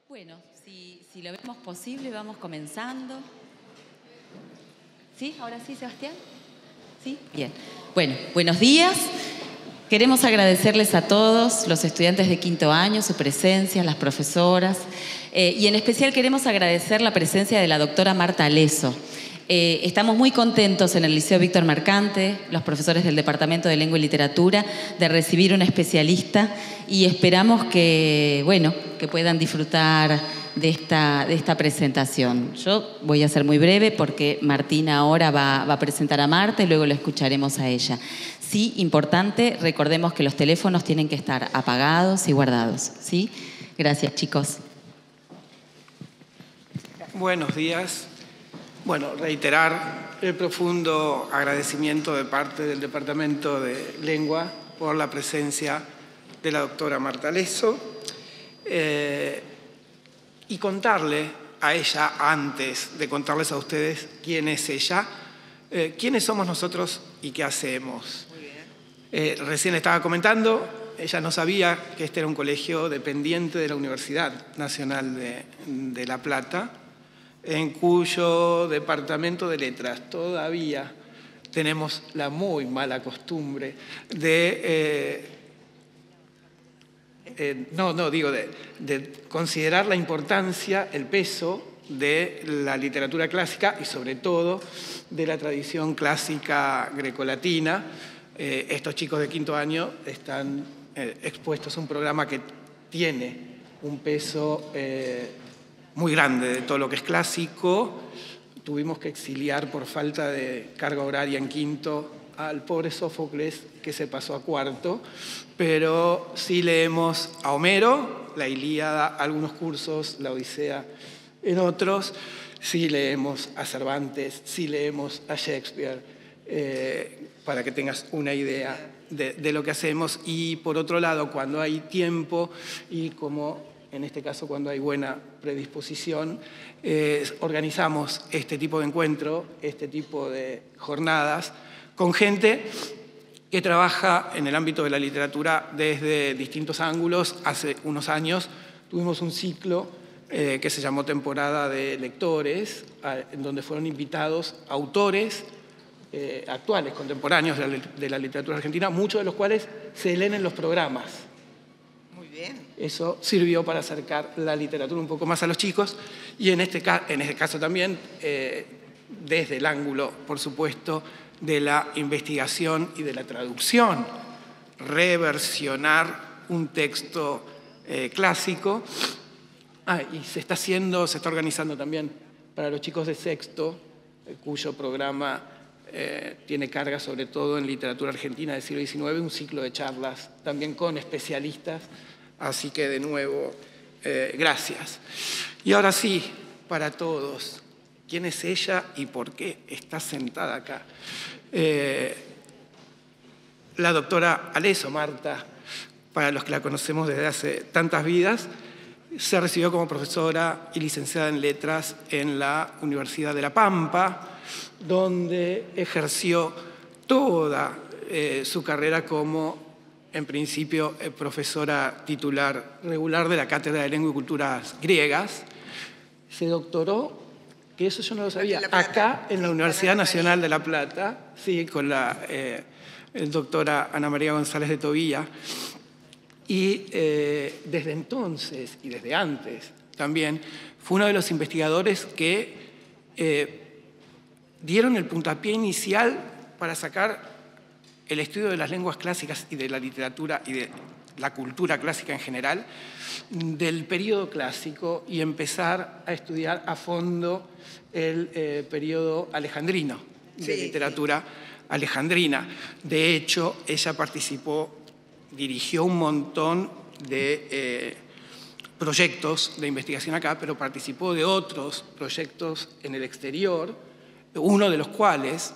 Bueno, si lo vemos posible, vamos comenzando. ¿Sí? ¿Ahora sí, Sebastián? ¿Sí? Bien. Bueno, buenos días. Queremos agradecerles a todos los estudiantes de quinto año, su presencia, las profesoras, y en especial queremos agradecer la presencia de la doctora Marta Aleso. Estamos muy contentos en el Liceo Víctor Mercante, los profesores del Departamento de Lengua y Literatura, de recibir una especialista y esperamos que, bueno, que puedan disfrutar de esta presentación. Yo voy a ser muy breve porque Martina ahora va a presentar a Marta y luego la escucharemos a ella. Sí, importante, recordemos que los teléfonos tienen que estar apagados y guardados, ¿sí? Gracias, chicos. Buenos días. Bueno, reiterar el profundo agradecimiento de parte del Departamento de Lengua por la presencia de la doctora Marta Aleso y contarle a ella, antes de contarles a ustedes quién es ella, quiénes somos nosotros y qué hacemos. Recién estaba comentando, ella no sabía que este era un colegio dependiente de la Universidad Nacional de La Plata, en cuyo departamento de letras todavía tenemos la muy mala costumbre de considerar la importancia, el peso de la literatura clásica y sobre todo de la tradición clásica grecolatina. Estos chicos de quinto año están expuestos a un programa que tiene un peso muy grande de todo lo que es clásico. Tuvimos que exiliar por falta de carga horaria en quinto al pobre Sófocles, que se pasó a cuarto, pero sí leemos a Homero, la Ilíada, algunos cursos, la Odisea en otros, sí leemos a Cervantes, sí leemos a Shakespeare, para que tengas una idea de lo que hacemos. Y por otro lado, cuando hay tiempo y como en este caso cuando hay buena predisposición, organizamos este tipo de encuentro, este tipo de jornadas, con gente que trabaja en el ámbito de la literatura desde distintos ángulos. Hace unos años tuvimos un ciclo que se llamó Temporada de Lectores, en donde fueron invitados autores actuales, contemporáneos de la literatura argentina, muchos de los cuales se leen en los programas. Eso sirvió para acercar la literatura un poco más a los chicos y en este caso también desde el ángulo, por supuesto, de la investigación y de la traducción, reversionar un texto clásico. Y se está organizando también para los chicos de sexto, cuyo programa tiene carga sobre todo en literatura argentina del siglo XIX, un ciclo de charlas también con especialistas. Así que, de nuevo, gracias. Y ahora sí, para todos, ¿quién es ella y por qué está sentada acá? La doctora Aleso, Marta, para los que la conocemos desde hace tantas vidas, se recibió como profesora y licenciada en Letras en la Universidad de La Pampa, donde ejerció toda su carrera como, en principio, profesora titular regular de la Cátedra de Lengua y Culturas Griegas. Se doctoró, que eso yo no lo sabía, acá en la Universidad Nacional de La Plata, sí, con la doctora Ana María González de Tobía. Y desde entonces, y desde antes también, fue uno de los investigadores que dieron el puntapié inicial para sacar el estudio de las lenguas clásicas y de la literatura y de la cultura clásica en general del periodo clásico y empezar a estudiar a fondo el periodo alejandrino, de literatura alejandrina. De hecho, ella dirigió un montón de proyectos de investigación acá, pero participó de otros proyectos en el exterior, uno de los cuales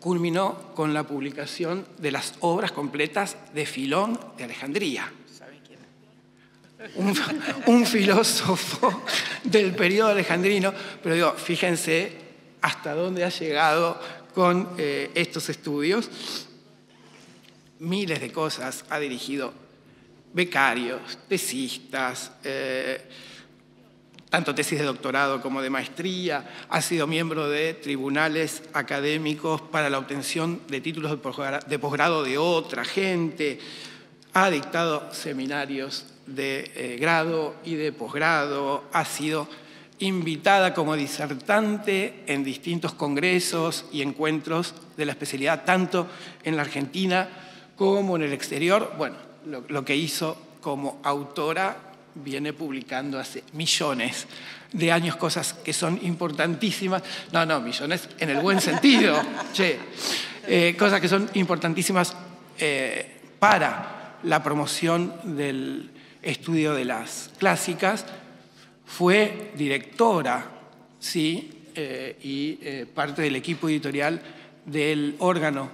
culminó con la publicación de las obras completas de Filón de Alejandría. ¿Saben quién es? Un filósofo del periodo alejandrino, pero digo, fíjense hasta dónde ha llegado con estos estudios. Miles de cosas ha dirigido, becarios, tesistas, tanto tesis de doctorado como de maestría, ha sido miembro de tribunales académicos para la obtención de títulos de posgrado de otra gente, ha dictado seminarios de grado y de posgrado, ha sido invitada como disertante en distintos congresos y encuentros de la especialidad, tanto en la Argentina como en el exterior. Bueno, lo que hizo como autora viene publicando hace millones de años cosas que son importantísimas. No, millones en el buen sentido. Cosas que son importantísimas para la promoción del estudio de las clásicas. Fue directora, sí, y parte del equipo editorial del órgano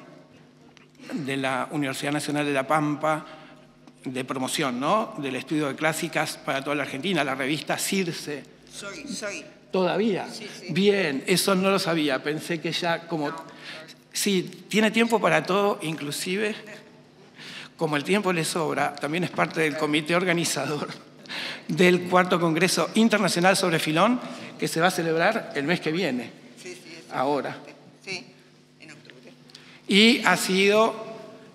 de la Universidad Nacional de La Pampa, de promoción, ¿no?, del estudio de clásicas para toda la Argentina, la revista Circe. Soy. ¿Todavía? Sí. Bien, eso no lo sabía, pensé que ya como... No. Sí, tiene tiempo para todo, inclusive, como el tiempo le sobra, también es parte del comité organizador del 4º Congreso Internacional sobre Filón, que se va a celebrar el mes que viene, ahora. Sí, en octubre. Y ha sido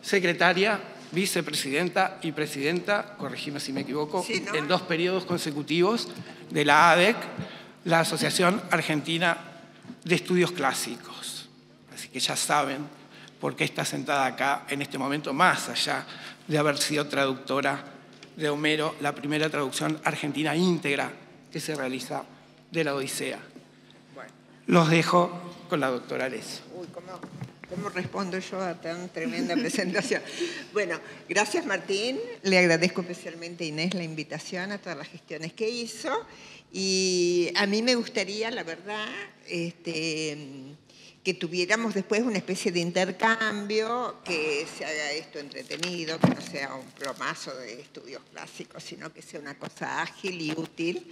secretaria, vicepresidenta y presidenta, corregime si me equivoco, sí, ¿no?, en 2 periodos consecutivos de la ADEC, la Asociación Argentina de Estudios Clásicos. Así que ya saben por qué está sentada acá en este momento, más allá de haber sido traductora de Homero, la primera traducción argentina íntegra que se realiza de la Odisea. Bueno. Los dejo con la doctora Alesso. Uy, ¿cómo respondo yo a tan tremenda presentación? Bueno, gracias Martín. Le agradezco especialmente a Inés la invitación, a todas las gestiones que hizo. Y a mí me gustaría, la verdad, que tuviéramos después una especie de intercambio, que se haga esto entretenido, que no sea un plomazo de estudios clásicos, sino que sea una cosa ágil y útil,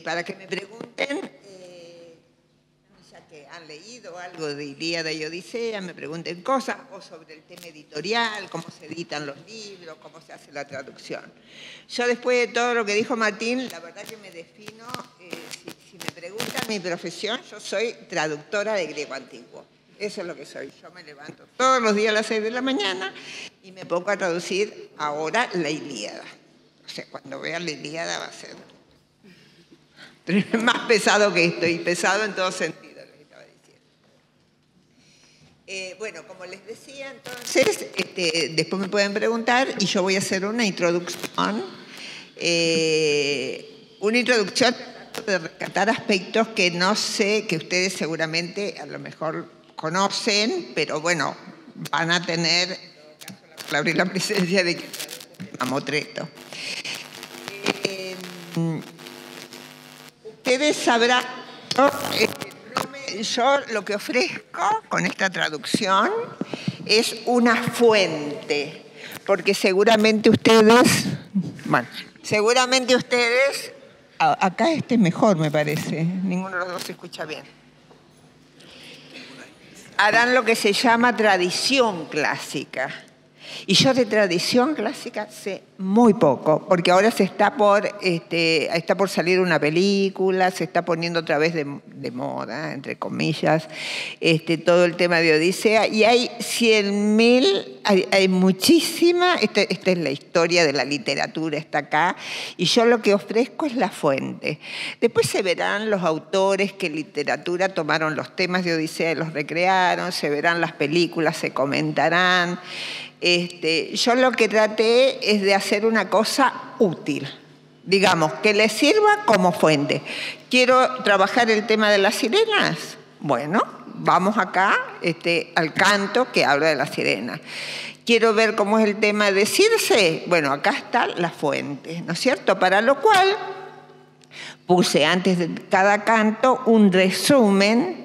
para que me pregunten, ya que han leído algo de Ilíada y Odisea, me pregunten cosas, o sobre el tema editorial, cómo se editan los libros, cómo se hace la traducción. Yo, después de todo lo que dijo Martín, la verdad que me defino, si me preguntan mi profesión, yo soy traductora de griego antiguo. Eso es lo que soy. Yo me levanto todos los días a las 6 de la mañana y me pongo a traducir ahora la Ilíada. O sea, cuando vean la Ilíada va a ser más pesado que esto, y pesado en todo sentido. Bueno, como les decía, entonces, después me pueden preguntar y yo voy a hacer una introducción. Una introducción de rescatar aspectos que no sé, que ustedes seguramente a lo mejor conocen, pero bueno, van a tener, en todo caso, la presencia de Mamotreto. Ustedes sabrán, yo lo que ofrezco con esta traducción es una fuente, porque seguramente ustedes, acá este es mejor, me parece, ninguno de los dos se escucha bien, harán lo que se llama tradición clásica. Y yo de tradición clásica sé muy poco, porque ahora está por salir una película, se está poniendo otra vez de moda, entre comillas, todo el tema de Odisea, y hay 100.000, hay muchísima, esta es la historia de la literatura, está acá, y yo lo que ofrezco es la fuente. Después se verán los autores que en literatura tomaron los temas de Odisea y los recrearon, se verán las películas, se comentarán. Yo lo que traté es de hacer una cosa útil, digamos, que les sirva como fuente. ¿Quiero trabajar el tema de las sirenas? Bueno, vamos acá al canto que habla de las sirenas. ¿Quiero ver cómo es el tema de Circe? Bueno, acá está la fuente, ¿no es cierto? Para lo cual puse antes de cada canto un resumen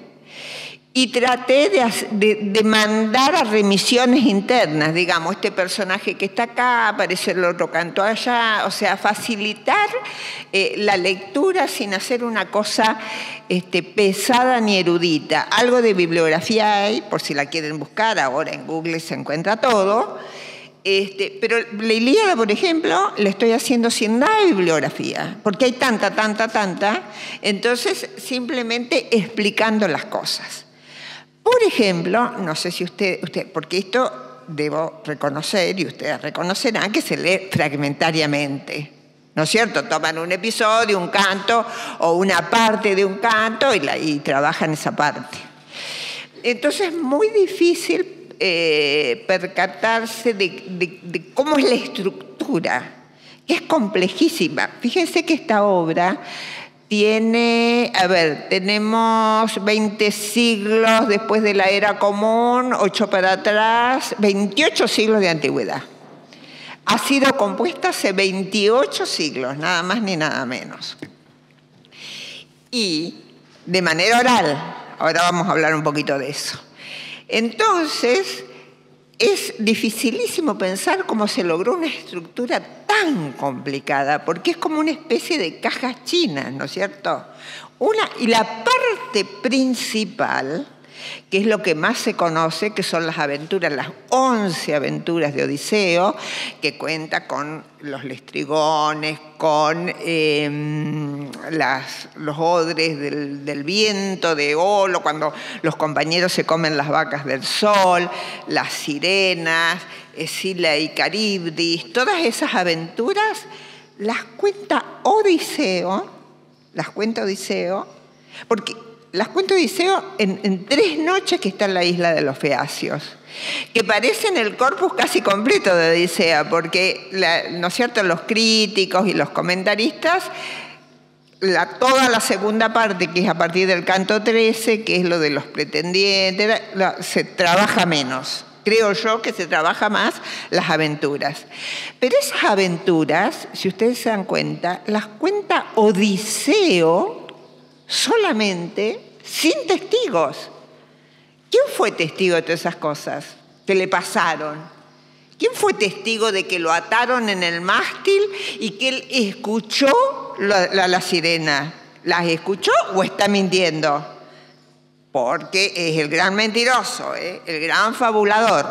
y traté de mandar a remisiones internas, digamos, este personaje que está acá, aparece el otro canto allá, o sea, facilitar la lectura sin hacer una cosa pesada ni erudita. Algo de bibliografía hay, por si la quieren buscar, ahora en Google se encuentra todo. Pero la Ilíada, por ejemplo, la estoy haciendo sin nada de bibliografía, porque hay tanta, entonces simplemente explicando las cosas. Por ejemplo, no sé si usted, porque esto debo reconocer, y ustedes reconocerán, que se lee fragmentariamente, ¿no es cierto? Toman un episodio, un canto, o una parte de un canto y trabajan esa parte. Entonces es muy difícil percatarse de cómo es la estructura, que es complejísima. Fíjense que esta obra tiene, tenemos 20 siglos después de la era común, 8 para atrás, 28 siglos de antigüedad. Ha sido compuesta hace 28 siglos, nada más ni nada menos. Y de manera oral, ahora vamos a hablar un poquito de eso. Entonces, es dificilísimo pensar cómo se logró una estructura tan complicada, porque es como una especie de cajas chinas, ¿no es cierto? Y la parte principal, que es lo que más se conoce, que son las aventuras, las 11 aventuras de Odiseo, que cuenta con los lestrigones, con los odres del viento, de Olo, cuando los compañeros se comen las vacas del sol, las sirenas, Escila y Caribdis, todas esas aventuras las cuenta Odiseo, porque las cuenta Odiseo en 3 noches que está en la isla de los Feacios, que parecen el corpus casi completo de Odisea, porque, ¿no es cierto?, los críticos y los comentaristas, toda la segunda parte, que es a partir del canto 13, que es lo de los pretendientes, se trabaja menos. Creo yo que se trabaja más las aventuras. Pero esas aventuras, si ustedes se dan cuenta, las cuenta Odiseo solamente sin testigos. ¿Quién fue testigo de todas esas cosas que le pasaron? ¿Quién fue testigo de que lo ataron en el mástil y que él escuchó la sirena? ¿Las escuchó o está mintiendo? Porque es el gran mentiroso, el gran fabulador.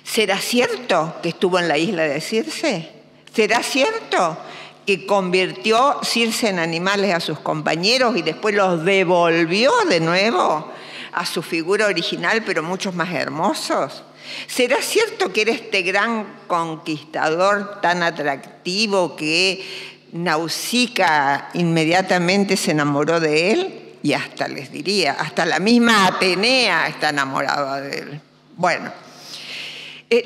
¿Será cierto que estuvo en la isla de Circe? ¿Será cierto que convirtió Circe en animales a sus compañeros y después los devolvió de nuevo a su figura original, pero muchos más hermosos? ¿Será cierto que era este gran conquistador tan atractivo que Nausicaa inmediatamente se enamoró de él? Y hasta les diría, hasta la misma Atenea está enamorada de él. Bueno,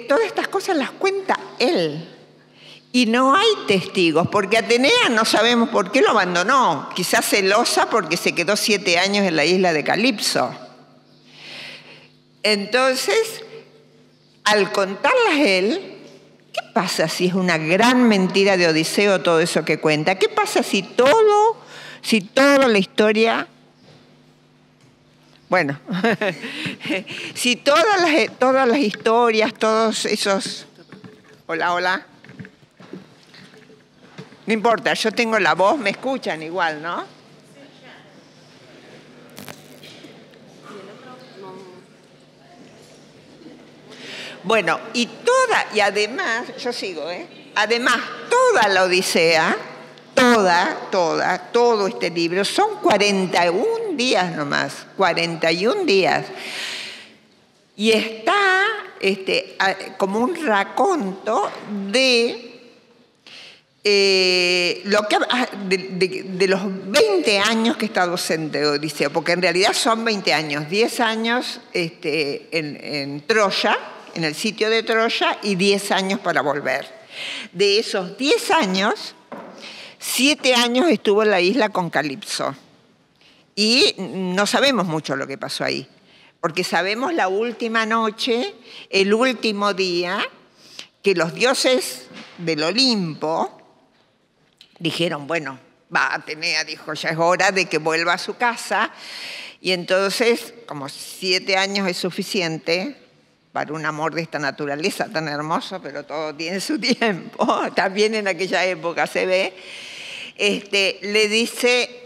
todas estas cosas las cuenta él. Y no hay testigos, porque Atenea no sabemos por qué lo abandonó. Quizás celosa porque se quedó 7 años en la isla de Calipso. Entonces, al contarlas él, ¿qué pasa si es una gran mentira de Odiseo todo eso que cuenta? ¿Qué pasa si toda la historia... Bueno, si todas las historias, todos esos... Hola. No importa, yo tengo la voz, me escuchan igual, ¿no? Bueno, y además, yo sigo, además, toda la Odisea, todo este libro, son 41 días nomás, 41 días. Y está como un raconto de los 20 años que está docente Odiseo, porque en realidad son 20 años, 10 años en Troya, en el sitio de Troya, y 10 años para volver. De esos 10 años, 7 años estuvo en la isla con Calipso. Y no sabemos mucho lo que pasó ahí, porque sabemos la última noche, el último día, que los dioses del Olimpo dijeron, bueno, Atenea dijo, ya es hora de que vuelva a su casa, y entonces, como 7 años es suficiente para un amor de esta naturaleza tan hermoso, pero todo tiene su tiempo, también en aquella época se ve, le dice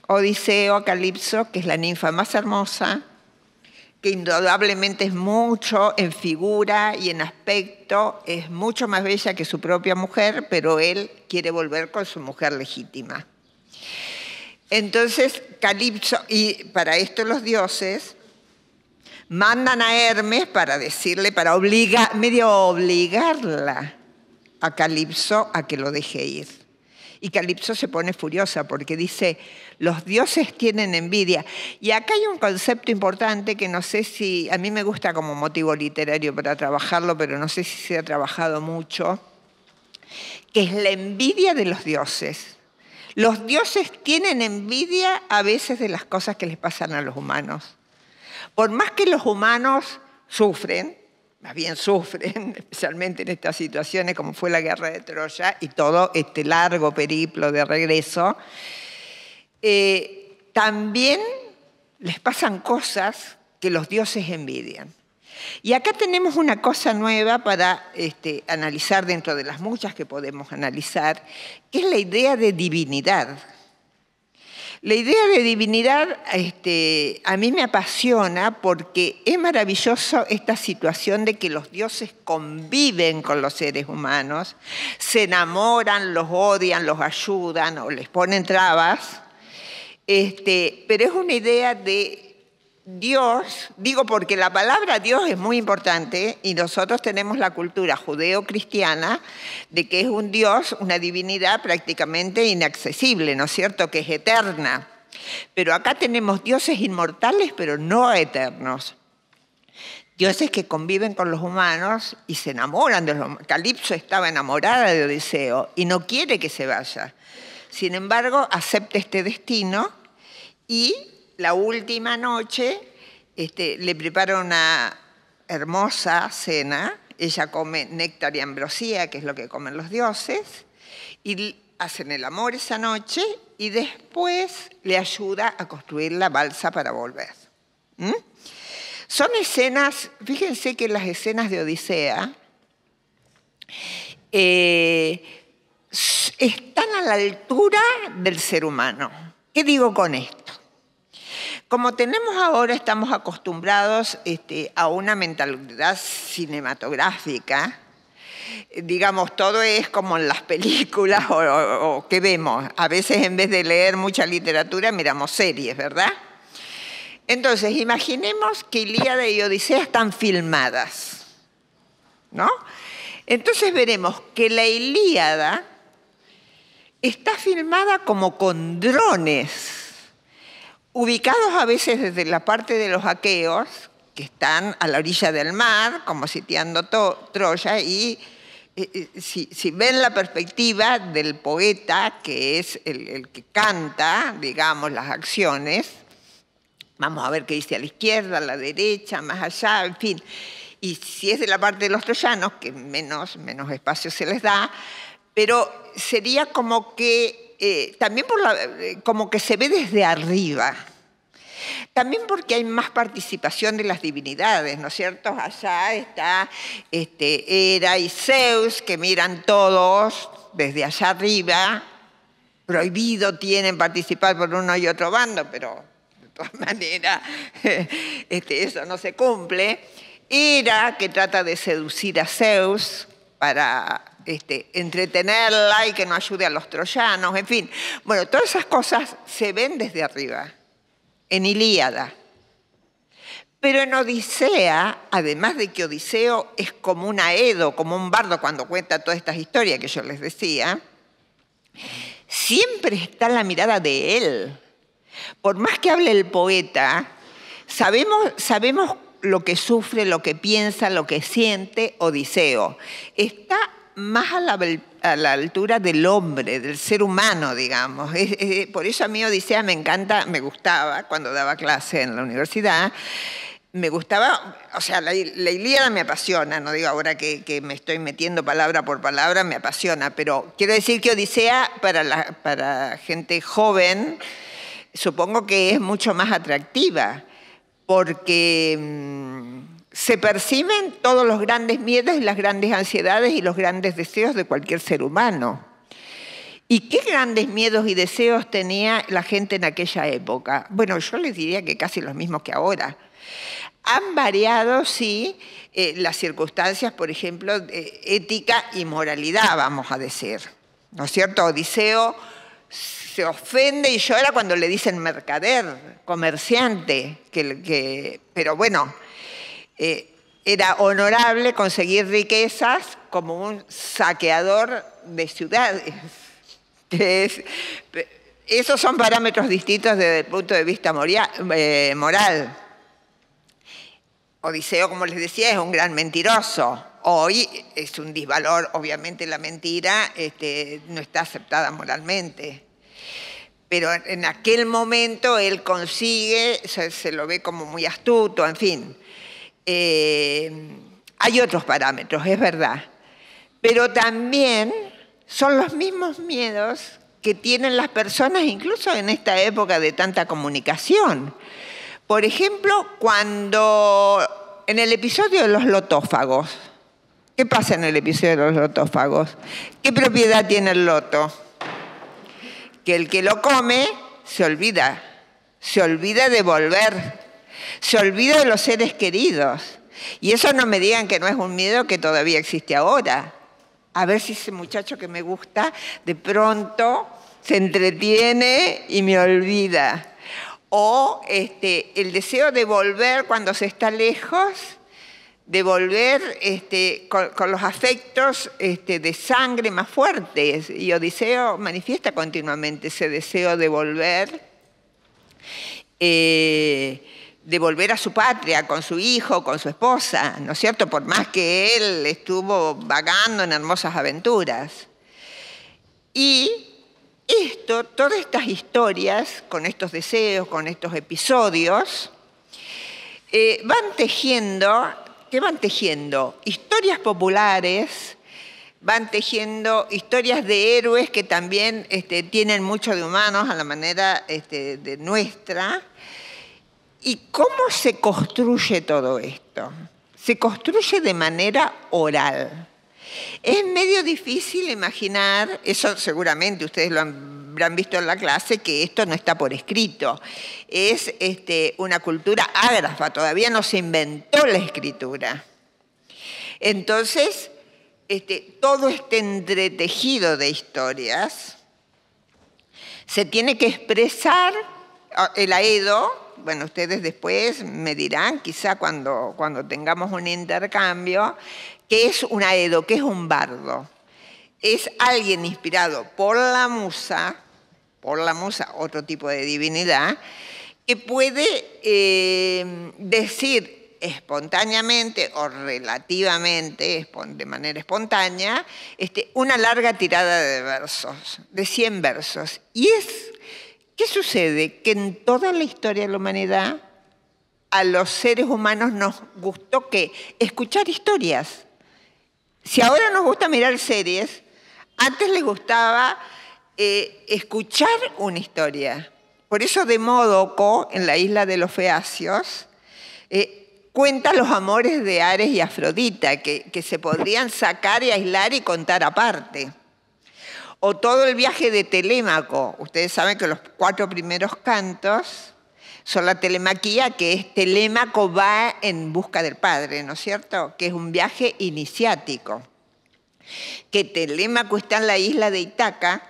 Odiseo a Calipso, que es la ninfa más hermosa, que indudablemente es mucho en figura y en aspecto, es mucho más bella que su propia mujer, pero él quiere volver con su mujer legítima. Entonces, Calipso, y para esto los dioses mandan a Hermes para decirle, para medio obligarla a Calipso a que lo deje ir. Y Calipso se pone furiosa porque dice, los dioses tienen envidia. Y acá hay un concepto importante que no sé si, a mí me gusta como motivo literario para trabajarlo, pero no sé si se ha trabajado mucho, que es la envidia de los dioses. Los dioses tienen envidia a veces de las cosas que les pasan a los humanos. Por más que los humanos sufren, más bien sufren, especialmente en estas situaciones como fue la guerra de Troya y todo este largo periplo de regreso, también les pasan cosas que los dioses envidian. Y acá tenemos una cosa nueva para analizar dentro de las muchas que podemos analizar, que es la idea de divinidad. La idea de divinidad a mí me apasiona porque es maravilloso esta situación de que los dioses conviven con los seres humanos, se enamoran, los odian, los ayudan o les ponen trabas, pero es una idea de Dios, digo porque la palabra Dios es muy importante y nosotros tenemos la cultura judeo-cristiana de que es un Dios, una divinidad prácticamente inaccesible, ¿no es cierto?, que es eterna. Pero acá tenemos dioses inmortales, pero no eternos. Dioses que conviven con los humanos y se enamoran de los humanos. Calipso estaba enamorada de Odiseo y no quiere que se vaya. Sin embargo, acepta este destino y la última noche le prepara una hermosa cena. Ella come néctar y ambrosía, que es lo que comen los dioses, y hacen el amor esa noche y después le ayuda a construir la balsa para volver. Son escenas, fíjense que las escenas de Odisea están a la altura del ser humano. ¿Qué digo con esto? Como tenemos ahora, estamos acostumbrados a una mentalidad cinematográfica, digamos, todo es como en las películas o que vemos. A veces en vez de leer mucha literatura miramos series, ¿verdad? Entonces, imaginemos que Ilíada y Odisea están filmadas, ¿no? Entonces veremos que la Ilíada está filmada como con drones, ubicados a veces desde la parte de los aqueos, que están a la orilla del mar, como sitiando Troya, y si ven la perspectiva del poeta, que es el que canta, digamos, las acciones, vamos a ver qué dice a la izquierda, a la derecha, más allá, en fin. Y si es de la parte de los troyanos, que menos espacio se les da, pero sería como que también como que se ve desde arriba. También porque hay más participación de las divinidades, ¿no es cierto? Allá está Hera y Zeus, que miran todos desde allá arriba. Prohibido tienen participar por uno y otro bando, pero de todas maneras eso no se cumple. Hera, que trata de seducir a Zeus para entretenerla y que no ayude a los troyanos, en fin. Bueno, todas esas cosas se ven desde arriba, en Ilíada. Pero en Odisea, además de que Odiseo es como un aedo, como un bardo cuando cuenta todas estas historias que yo les decía, siempre está la mirada de él. Por más que hable el poeta, sabemos lo que sufre, lo que piensa, lo que siente Odiseo. Está más a la altura del hombre, del ser humano, digamos. Por eso a mí Odisea me encanta, me gustaba cuando daba clase en la universidad. Me gustaba, o sea, la Ilíada me apasiona, no digo ahora que me estoy metiendo palabra por palabra, me apasiona, pero quiero decir que Odisea para gente joven supongo que es mucho más atractiva, porque se perciben todos los grandes miedos y las grandes ansiedades y los grandes deseos de cualquier ser humano. ¿Y qué grandes miedos y deseos tenía la gente en aquella época? Bueno, yo les diría que casi los mismos que ahora. Han variado, sí, las circunstancias, por ejemplo, de ética y moralidad, vamos a decir. ¿No es cierto? Odiseo se ofende y llora cuando le dicen mercader, comerciante, pero bueno, era honorable conseguir riquezas como un saqueador de ciudades. Esos son parámetros distintos desde el punto de vista moral. Odiseo, como les decía, es un gran mentiroso. Hoy es un disvalor, obviamente la mentira no está aceptada moralmente. Pero en aquel momento él consigue, se lo ve como muy astuto, en fin. Hay otros parámetros, es verdad. Pero también son los mismos miedos que tienen las personas, incluso en esta época de tanta comunicación. Por ejemplo, cuando en el episodio de los lotófagos, ¿qué pasa en el episodio de los lotófagos? ¿Qué propiedad tiene el loto? Que el que lo come se olvida de volver, se olvida de los seres queridos. Y eso no me digan que no es un miedo que todavía existe ahora. A ver si ese muchacho que me gusta de pronto se entretiene y me olvida. O el deseo de volver cuando se está lejos, de volver con los afectos de sangre más fuertes. Y Odiseo manifiesta continuamente ese deseo de volver a su patria, con su hijo, con su esposa, ¿no es cierto? Por más que él estuvo vagando en hermosas aventuras. Y todas estas historias, con estos deseos, con estos episodios, van tejiendo historias populares, van tejiendo historias de héroes que también tienen mucho de humanos a la manera de nuestra. ¿Y cómo se construye todo esto? Se construye de manera oral. Es medio difícil imaginar, eso seguramente ustedes lo habrán visto en la clase, que esto no está por escrito. Es una cultura ágrafa, todavía no se inventó la escritura. Entonces, todo este entretejido de historias se tiene que expresar. El aedo, bueno, ustedes después me dirán, quizá cuando tengamos un intercambio, ¿qué es un aedo? ¿Qué es un bardo? Es alguien inspirado por la musa, otro tipo de divinidad, que puede decir espontáneamente o relativamente, de manera espontánea, una larga tirada de versos, de 100 versos. ¿Qué sucede? Que en toda la historia de la humanidad a los seres humanos nos gustó ¿qué? Escuchar historias. Si ahora nos gusta mirar series, antes les gustaba escuchar una historia. Por eso Demódoco, en la isla de los Feacios, cuenta los amores de Ares y Afrodita, que se podrían sacar y aislar y contar aparte. O todo el viaje de Telémaco. Ustedes saben que los 4 primeros cantos son la telemaquía, que es Telémaco va en busca del padre, ¿no es cierto? Que es un viaje iniciático. Que Telémaco está en la isla de Ítaca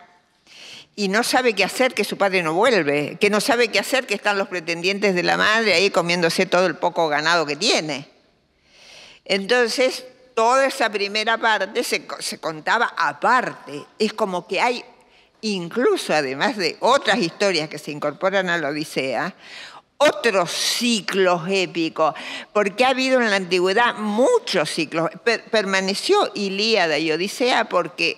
y no sabe qué hacer, que su padre no vuelve. Que no sabe qué hacer, que están los pretendientes de la madre ahí comiéndose todo el poco ganado que tiene. Entonces, toda esa primera parte se contaba aparte. Es como que hay, incluso además de otras historias que se incorporan a la Odisea, otros ciclos épicos, porque ha habido en la antigüedad muchos ciclos. Permaneció Ilíada y Odisea porque,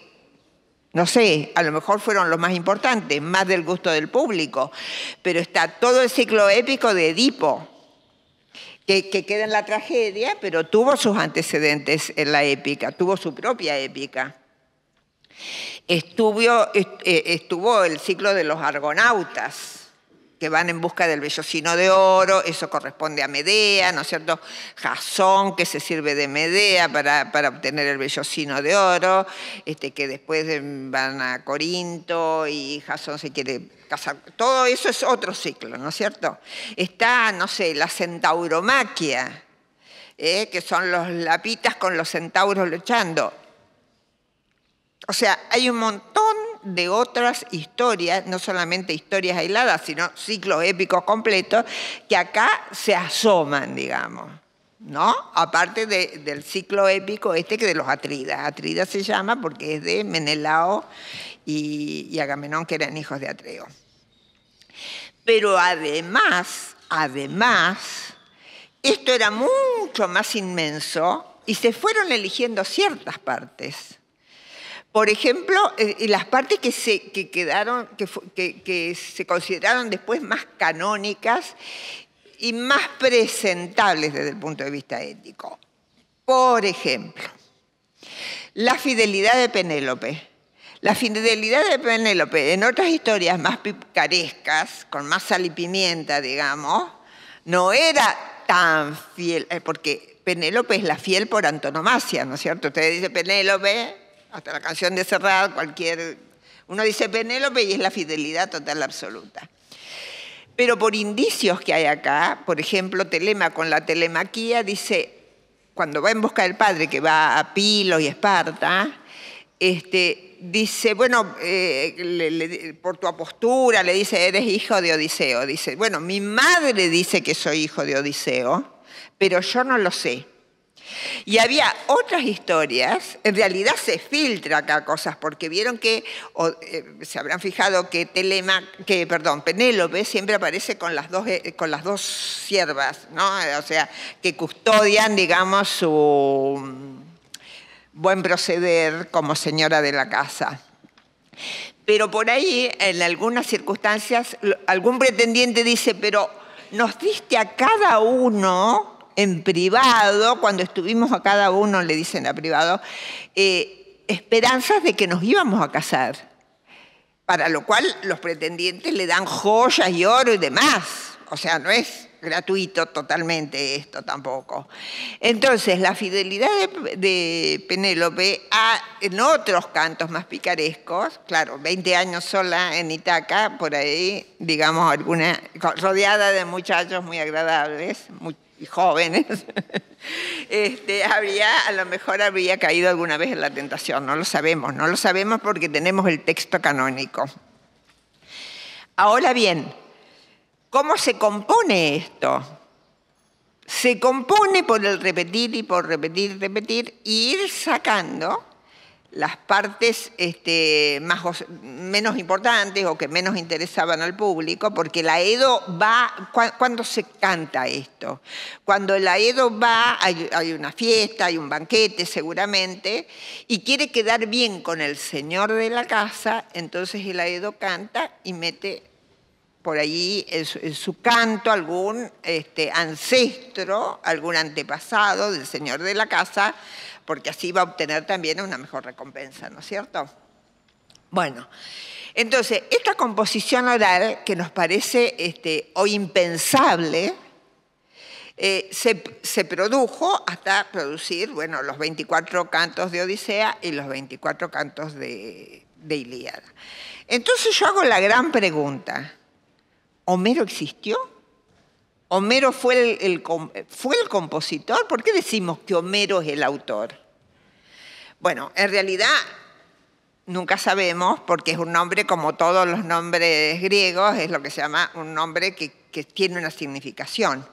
no sé, a lo mejor fueron los más importantes, más del gusto del público, pero está todo el ciclo épico de Edipo, que queda en la tragedia, pero tuvo sus antecedentes en la épica, tuvo su propia épica. Estuvo el ciclo de los argonautas, que van en busca del vellocino de oro, eso corresponde a Medea, ¿no es cierto? Jasón, que se sirve de Medea para obtener el vellocino de oro, que después van a Corinto y Jasón se quiere casar. Todo eso es otro ciclo, ¿no es cierto? Está, no sé, la centauromaquia, que son los lapitas con los centauros luchando. O sea, hay un montón de otras historias, no solamente historias aisladas, sino ciclos épicos completos, que acá se asoman, digamos, ¿no? Aparte del ciclo épico que de los Atridas. Atridas se llama porque es de Menelao y Agamenón, que eran hijos de Atreo. Pero además, esto era mucho más inmenso y se fueron eligiendo ciertas partes. Por ejemplo, las partes que se consideraron después más canónicas y más presentables desde el punto de vista ético. Por ejemplo, la fidelidad de Penélope. La fidelidad de Penélope en otras historias más picarescas, con más sal y pimienta, digamos, no era tan fiel, porque Penélope es la fiel por antonomasia, ¿no es cierto? Usted dice Penélope, hasta la canción de Serrat, uno dice Penélope y es la fidelidad total absoluta. Pero por indicios que hay acá, por ejemplo, Telema con la telemaquía dice, cuando va en busca del padre, que va a Pilo y Esparta, dice, bueno, por tu apostura, le dice, eres hijo de Odiseo. Dice, bueno, mi madre dice que soy hijo de Odiseo, pero yo no lo sé. Y había otras historias, en realidad se filtra acá cosas, porque vieron que, se habrán fijado que Penélope siempre aparece con las dos siervas, ¿no? O sea, que custodian, digamos, su buen proceder como señora de la casa. Pero por ahí, en algunas circunstancias, algún pretendiente dice, pero nos diste a cada uno en privado, cuando estuvimos a cada uno, le dicen a privado, esperanzas de que nos íbamos a casar. Para lo cual los pretendientes le dan joyas y oro y demás. O sea, no es gratuito totalmente esto tampoco. Entonces, la fidelidad de Penélope en otros cantos más picarescos, claro, 20 años sola en Ítaca, por ahí, digamos, rodeada de muchachos muy agradables, y jóvenes, a lo mejor habría caído alguna vez en la tentación, no lo sabemos porque tenemos el texto canónico. Ahora bien, ¿cómo se compone esto? Se compone por el repetir y por repetir, y ir sacando las partes menos importantes o que menos interesaban al público, porque la Edo va, ¿cuándo se canta esto? Cuando la Edo va, hay una fiesta, hay un banquete seguramente, y quiere quedar bien con el señor de la casa, entonces el Aedo canta y mete por allí en su canto algún ancestro, algún antepasado del señor de la casa, porque así va a obtener también una mejor recompensa, ¿no es cierto? Bueno, entonces, esta composición oral, que nos parece hoy impensable, se produjo hasta producir, bueno, los 24 cantos de Odisea y los 24 cantos de Ilíada. Entonces yo hago la gran pregunta, ¿Homero existió? ¿Homero fue el compositor? ¿Por qué decimos que Homero es el autor? Bueno, en realidad nunca sabemos, porque es un nombre como todos los nombres griegos, es lo que se llama un nombre que tiene una significación.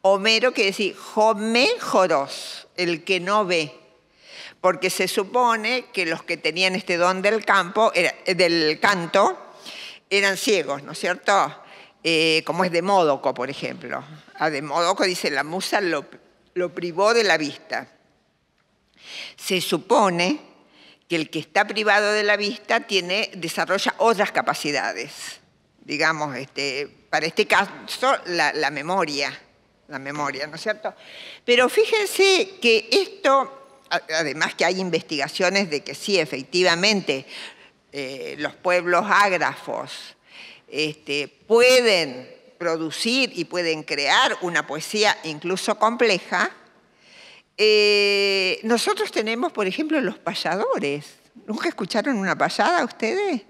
Homero quiere decir Homéjoros, el que no ve, porque se supone que los que tenían este don del canto eran ciegos, ¿no es cierto? Como es Demódoco, por ejemplo. A Demódoco dice, la musa lo privó de la vista. Se supone que el que está privado de la vista desarrolla otras capacidades. Digamos, para este caso, la memoria, ¿no es cierto? Pero fíjense que esto, además que hay investigaciones de que sí, efectivamente, los pueblos ágrafos pueden producir y pueden crear una poesía incluso compleja, nosotros tenemos, por ejemplo, los payadores. ¿Nunca escucharon una payada ustedes?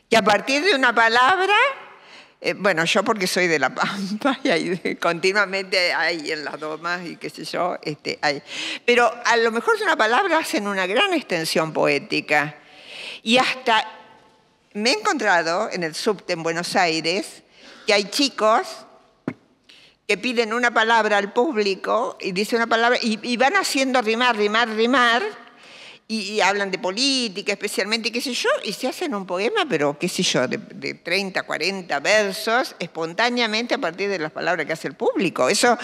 Que a partir de una palabra, bueno, yo porque soy de La Pampa y hay, continuamente hay en las domas y qué sé yo, hay. Pero a lo mejor de una palabra hacen una gran extensión poética. Y hasta me he encontrado en el subte en Buenos Aires que hay chicos que piden una palabra al público y dicen una palabra y van haciendo rimar, y hablan de política especialmente, qué sé yo, y se hacen un poema, pero qué sé yo, de 30, 40 versos, espontáneamente a partir de las palabras que hace el público. Eso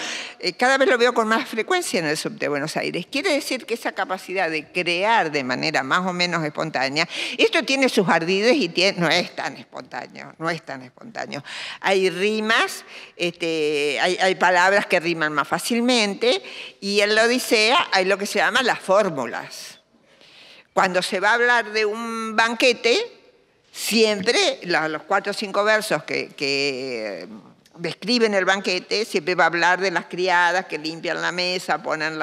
cada vez lo veo con más frecuencia en el subte de Buenos Aires. Quiere decir que esa capacidad de crear de manera más o menos espontánea, esto tiene sus ardides y no es tan espontáneo, no es tan espontáneo. Hay rimas, hay palabras que riman más fácilmente, y en la Odisea hay lo que se llama las fórmulas. Cuando se va a hablar de un banquete, siempre los 4 o 5 versos que describen el banquete, siempre va a hablar de las criadas que limpian la mesa, ponen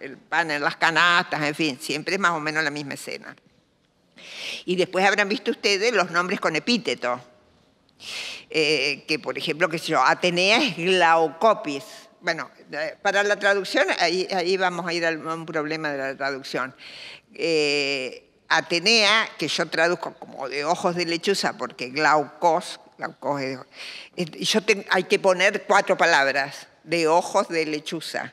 el pan en las canastas, en fin, siempre es más o menos la misma escena. Y después habrán visto ustedes los nombres con epíteto, que por ejemplo, qué sé yo, Atenea es Glaucopis. Bueno, para la traducción, ahí vamos a ir a un problema de la traducción. Atenea, que yo traduzco como de ojos de lechuza, porque glaucos es, hay que poner 4 palabras, de ojos de lechuza.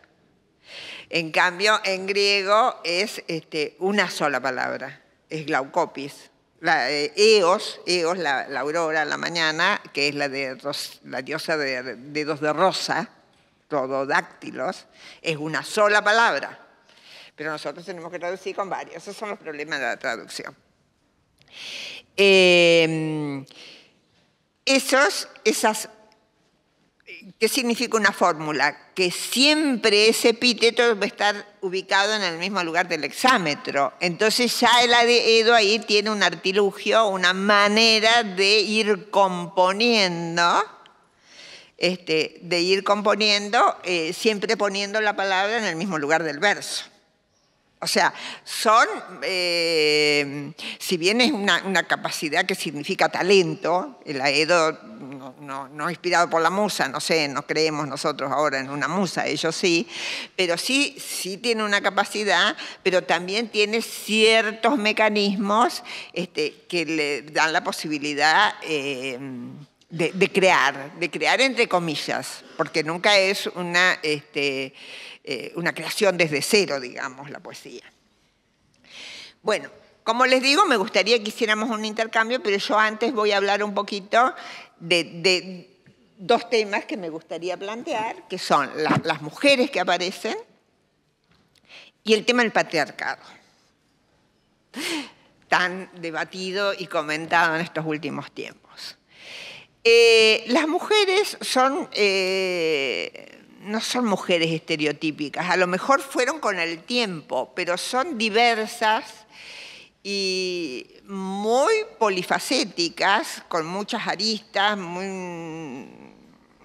En cambio, en griego es una sola palabra, es glaucopis. Eos, la aurora, la mañana, que es la diosa de dedos de rosa, rododáctilos, es una sola palabra. Pero nosotros tenemos que traducir con varios. Esos son los problemas de la traducción. ¿Qué significa una fórmula? Que siempre ese epíteto va a estar ubicado en el mismo lugar del hexámetro. Entonces ya el Edo ahí tiene un artilugio, una manera de ir componiendo, siempre poniendo la palabra en el mismo lugar del verso. O sea, si bien es una capacidad que significa talento, el Aedo no inspirado por la musa, no sé, no creemos nosotros ahora en una musa, ellos sí, pero sí tiene una capacidad, pero también tiene ciertos mecanismos que le dan la posibilidad de crear entre comillas, porque nunca es una creación desde cero, digamos, la poesía. Bueno, como les digo, me gustaría que hiciéramos un intercambio, pero yo antes voy a hablar un poquito de 2 temas que me gustaría plantear, que son las mujeres que aparecen y el tema del patriarcado, tan debatido y comentado en estos últimos tiempos. Las mujeres no son mujeres estereotípicas, a lo mejor fueron con el tiempo, pero son diversas y muy polifacéticas, con muchas aristas,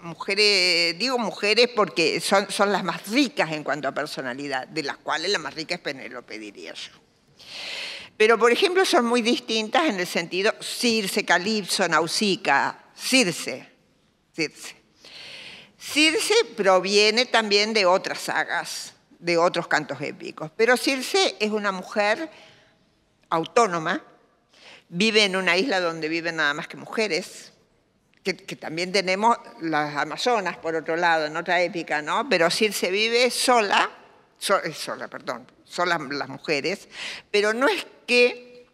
mujeres, digo mujeres porque son las más ricas en cuanto a personalidad, de las cuales la más rica es Penélope, diría yo. Pero, por ejemplo, son muy distintas en el sentido Circe, Calipso, Nausicaa, Circe. Circe proviene también de otras sagas, de otros cantos épicos, pero Circe es una mujer autónoma, vive en una isla donde viven nada más que mujeres, que también tenemos las Amazonas, por otro lado, en otra épica, ¿no? Pero Circe vive son las mujeres, pero no es que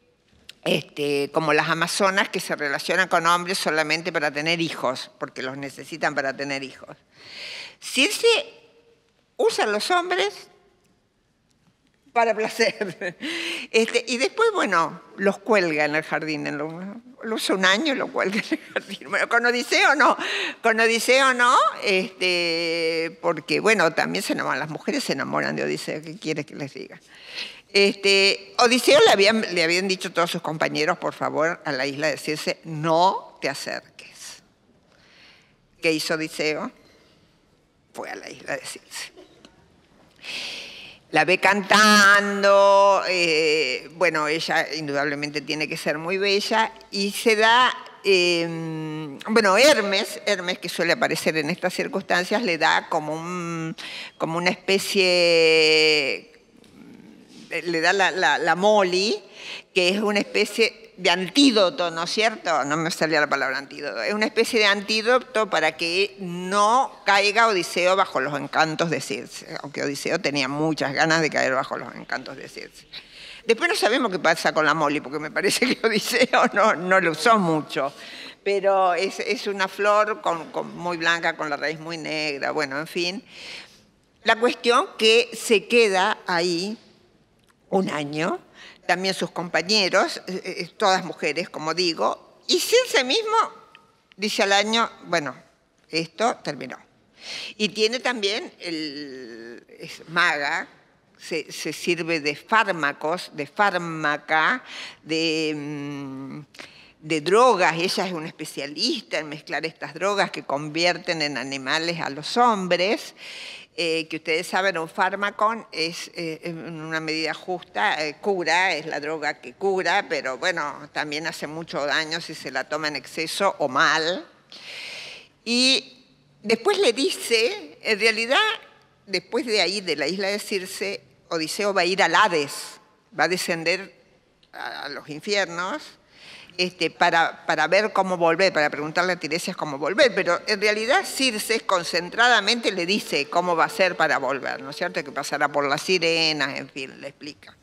como las amazonas que se relacionan con hombres solamente para tener hijos, porque los necesitan para tener hijos. Circe usa a los hombres para placer. Y después, bueno, los cuelga en el jardín. Lo usa un año y lo cuelga en el jardín. Bueno, con Odiseo no. Porque, bueno, también las mujeres se enamoran de Odiseo. ¿Qué quiere que les diga? Odiseo le habían dicho todos sus compañeros, por favor, a la isla de Circe, no te acerques. ¿Qué hizo Odiseo? Fue a la isla de Circe. La ve cantando, bueno, ella indudablemente tiene que ser muy bella, y se da, bueno, Hermes, que suele aparecer en estas circunstancias, le da como una especie, le da la moli, que es una especie de antídoto, ¿no es cierto? No me salía la palabra antídoto. Es una especie de antídoto para que no caiga Odiseo bajo los encantos de Circe, aunque Odiseo tenía muchas ganas de caer bajo los encantos de Circe. Después no sabemos qué pasa con la moli, porque me parece que Odiseo no lo usó mucho, pero es una flor muy blanca, con la raíz muy negra, bueno, en fin. La cuestión que se queda ahí un año, también sus compañeros, todas mujeres, como digo, y Circe mismo dice al año, bueno, esto terminó. Y tiene también, es maga, se sirve de fármacos, de fármaca, de drogas, ella es una especialista en mezclar estas drogas que convierten en animales a los hombres. Que ustedes saben, un fármaco es en una medida justa, cura, es la droga que cura, pero bueno, también hace mucho daño si se la toma en exceso o mal. Y después le dice, en realidad, después de ahí, de la isla de Circe, Odiseo va a ir al Hades, va a descender a los infiernos, para ver cómo volver, para preguntarle a Tiresias cómo volver, pero en realidad Circe concentradamente le dice cómo va a ser para volver, ¿no es cierto? Que pasará por las sirenas, en fin, le explica.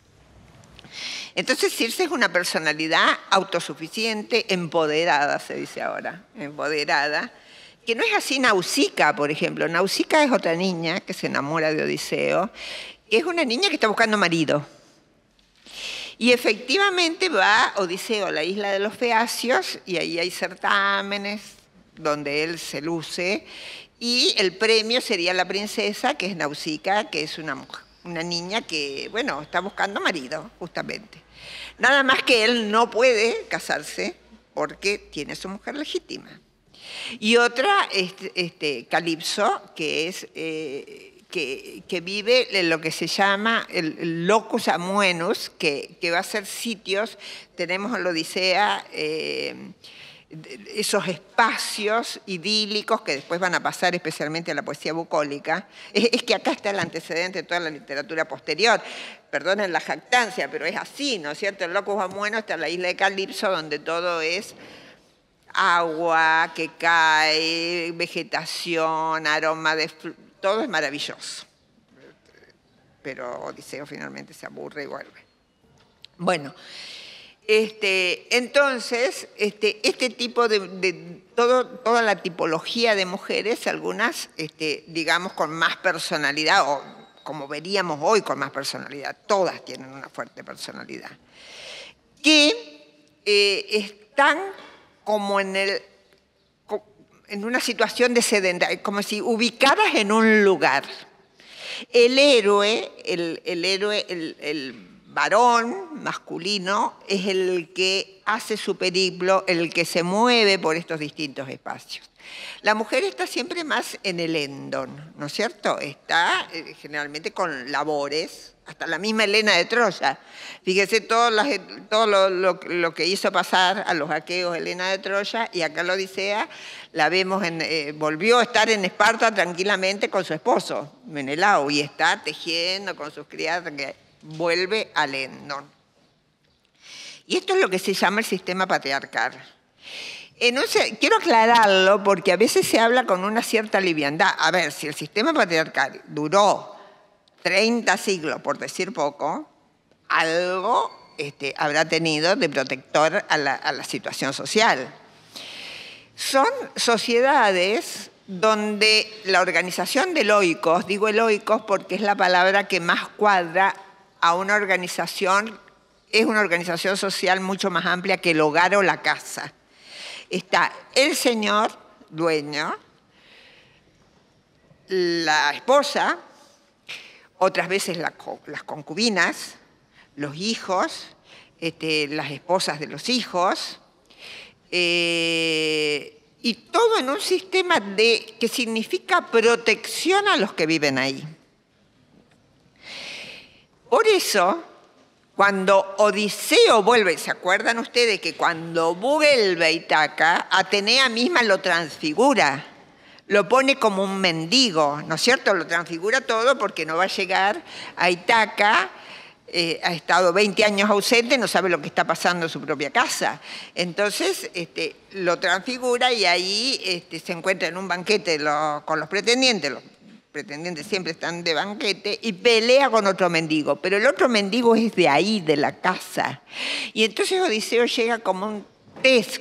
Entonces Circe es una personalidad autosuficiente, empoderada, se dice ahora, empoderada, que no es así Nausicaa, por ejemplo. Nausicaa es otra niña que se enamora de Odiseo, que es una niña que está buscando marido. Y efectivamente va Odiseo a la isla de los Feacios y ahí hay certámenes donde él se luce y el premio sería la princesa, que es Nausicaa, que es una niña que, bueno, está buscando marido, justamente. Nada más que él no puede casarse porque tiene su mujer legítima. Y otra, Calipso, que es... Que vive en lo que se llama el locus amoenus, que va a ser sitios, tenemos en la Odisea esos espacios idílicos que después van a pasar especialmente a la poesía bucólica. Es que acá está el antecedente de toda la literatura posterior. Perdonen la jactancia, pero es así, ¿no es cierto? El locus amoenus está en la isla de Calipso, donde todo es agua que cae, vegetación, aroma de... Todo es maravilloso, pero Odiseo finalmente se aburre y vuelve. Bueno, entonces, este tipo toda la tipología de mujeres, algunas, digamos, con más personalidad, o como veríamos hoy, con más personalidad, todas tienen una fuerte personalidad, que están como en una situación de sedentarismo, como si ubicadas en un lugar. El héroe, el varón masculino, es el que hace su periplo, el que se mueve por estos distintos espacios. La mujer está siempre más en el endon, ¿no es cierto? Está generalmente con labores, hasta la misma Helena de Troya. Fíjese todo lo que hizo pasar a los aqueos Helena de Troya, y acá la Odisea la vemos, volvió a estar en Esparta tranquilamente con su esposo, Menelao, y está tejiendo con sus criadas, que vuelve al endon. Y esto es lo que se llama el sistema patriarcal. Quiero aclararlo porque a veces se habla con una cierta liviandad. A ver, si el sistema patriarcal duró 30 siglos, por decir poco, algo habrá tenido de protector a la situación social. Son sociedades donde la organización de loicos, digo eloicos porque es la palabra que más cuadra a una organización, es una organización social mucho más amplia que el hogar o la casa. Está el señor, dueño, la esposa, otras veces las concubinas, los hijos, las esposas de los hijos, y y todo en un sistema que significa protección a los que viven ahí. Por eso, cuando Odiseo vuelve, ¿se acuerdan ustedes que cuando vuelve a Ítaca, Atenea misma lo transfigura? Lo pone como un mendigo, ¿no es cierto? Lo transfigura todo porque no va a llegar a Ítaca, ha estado 20 años ausente, no sabe lo que está pasando en su propia casa. Entonces lo transfigura y ahí se encuentra en un banquete con los pretendientes. Los pretendientes siempre están de banquete y pelea con otro mendigo. Pero el otro mendigo es de ahí, de la casa. Y entonces Odiseo llega como un test,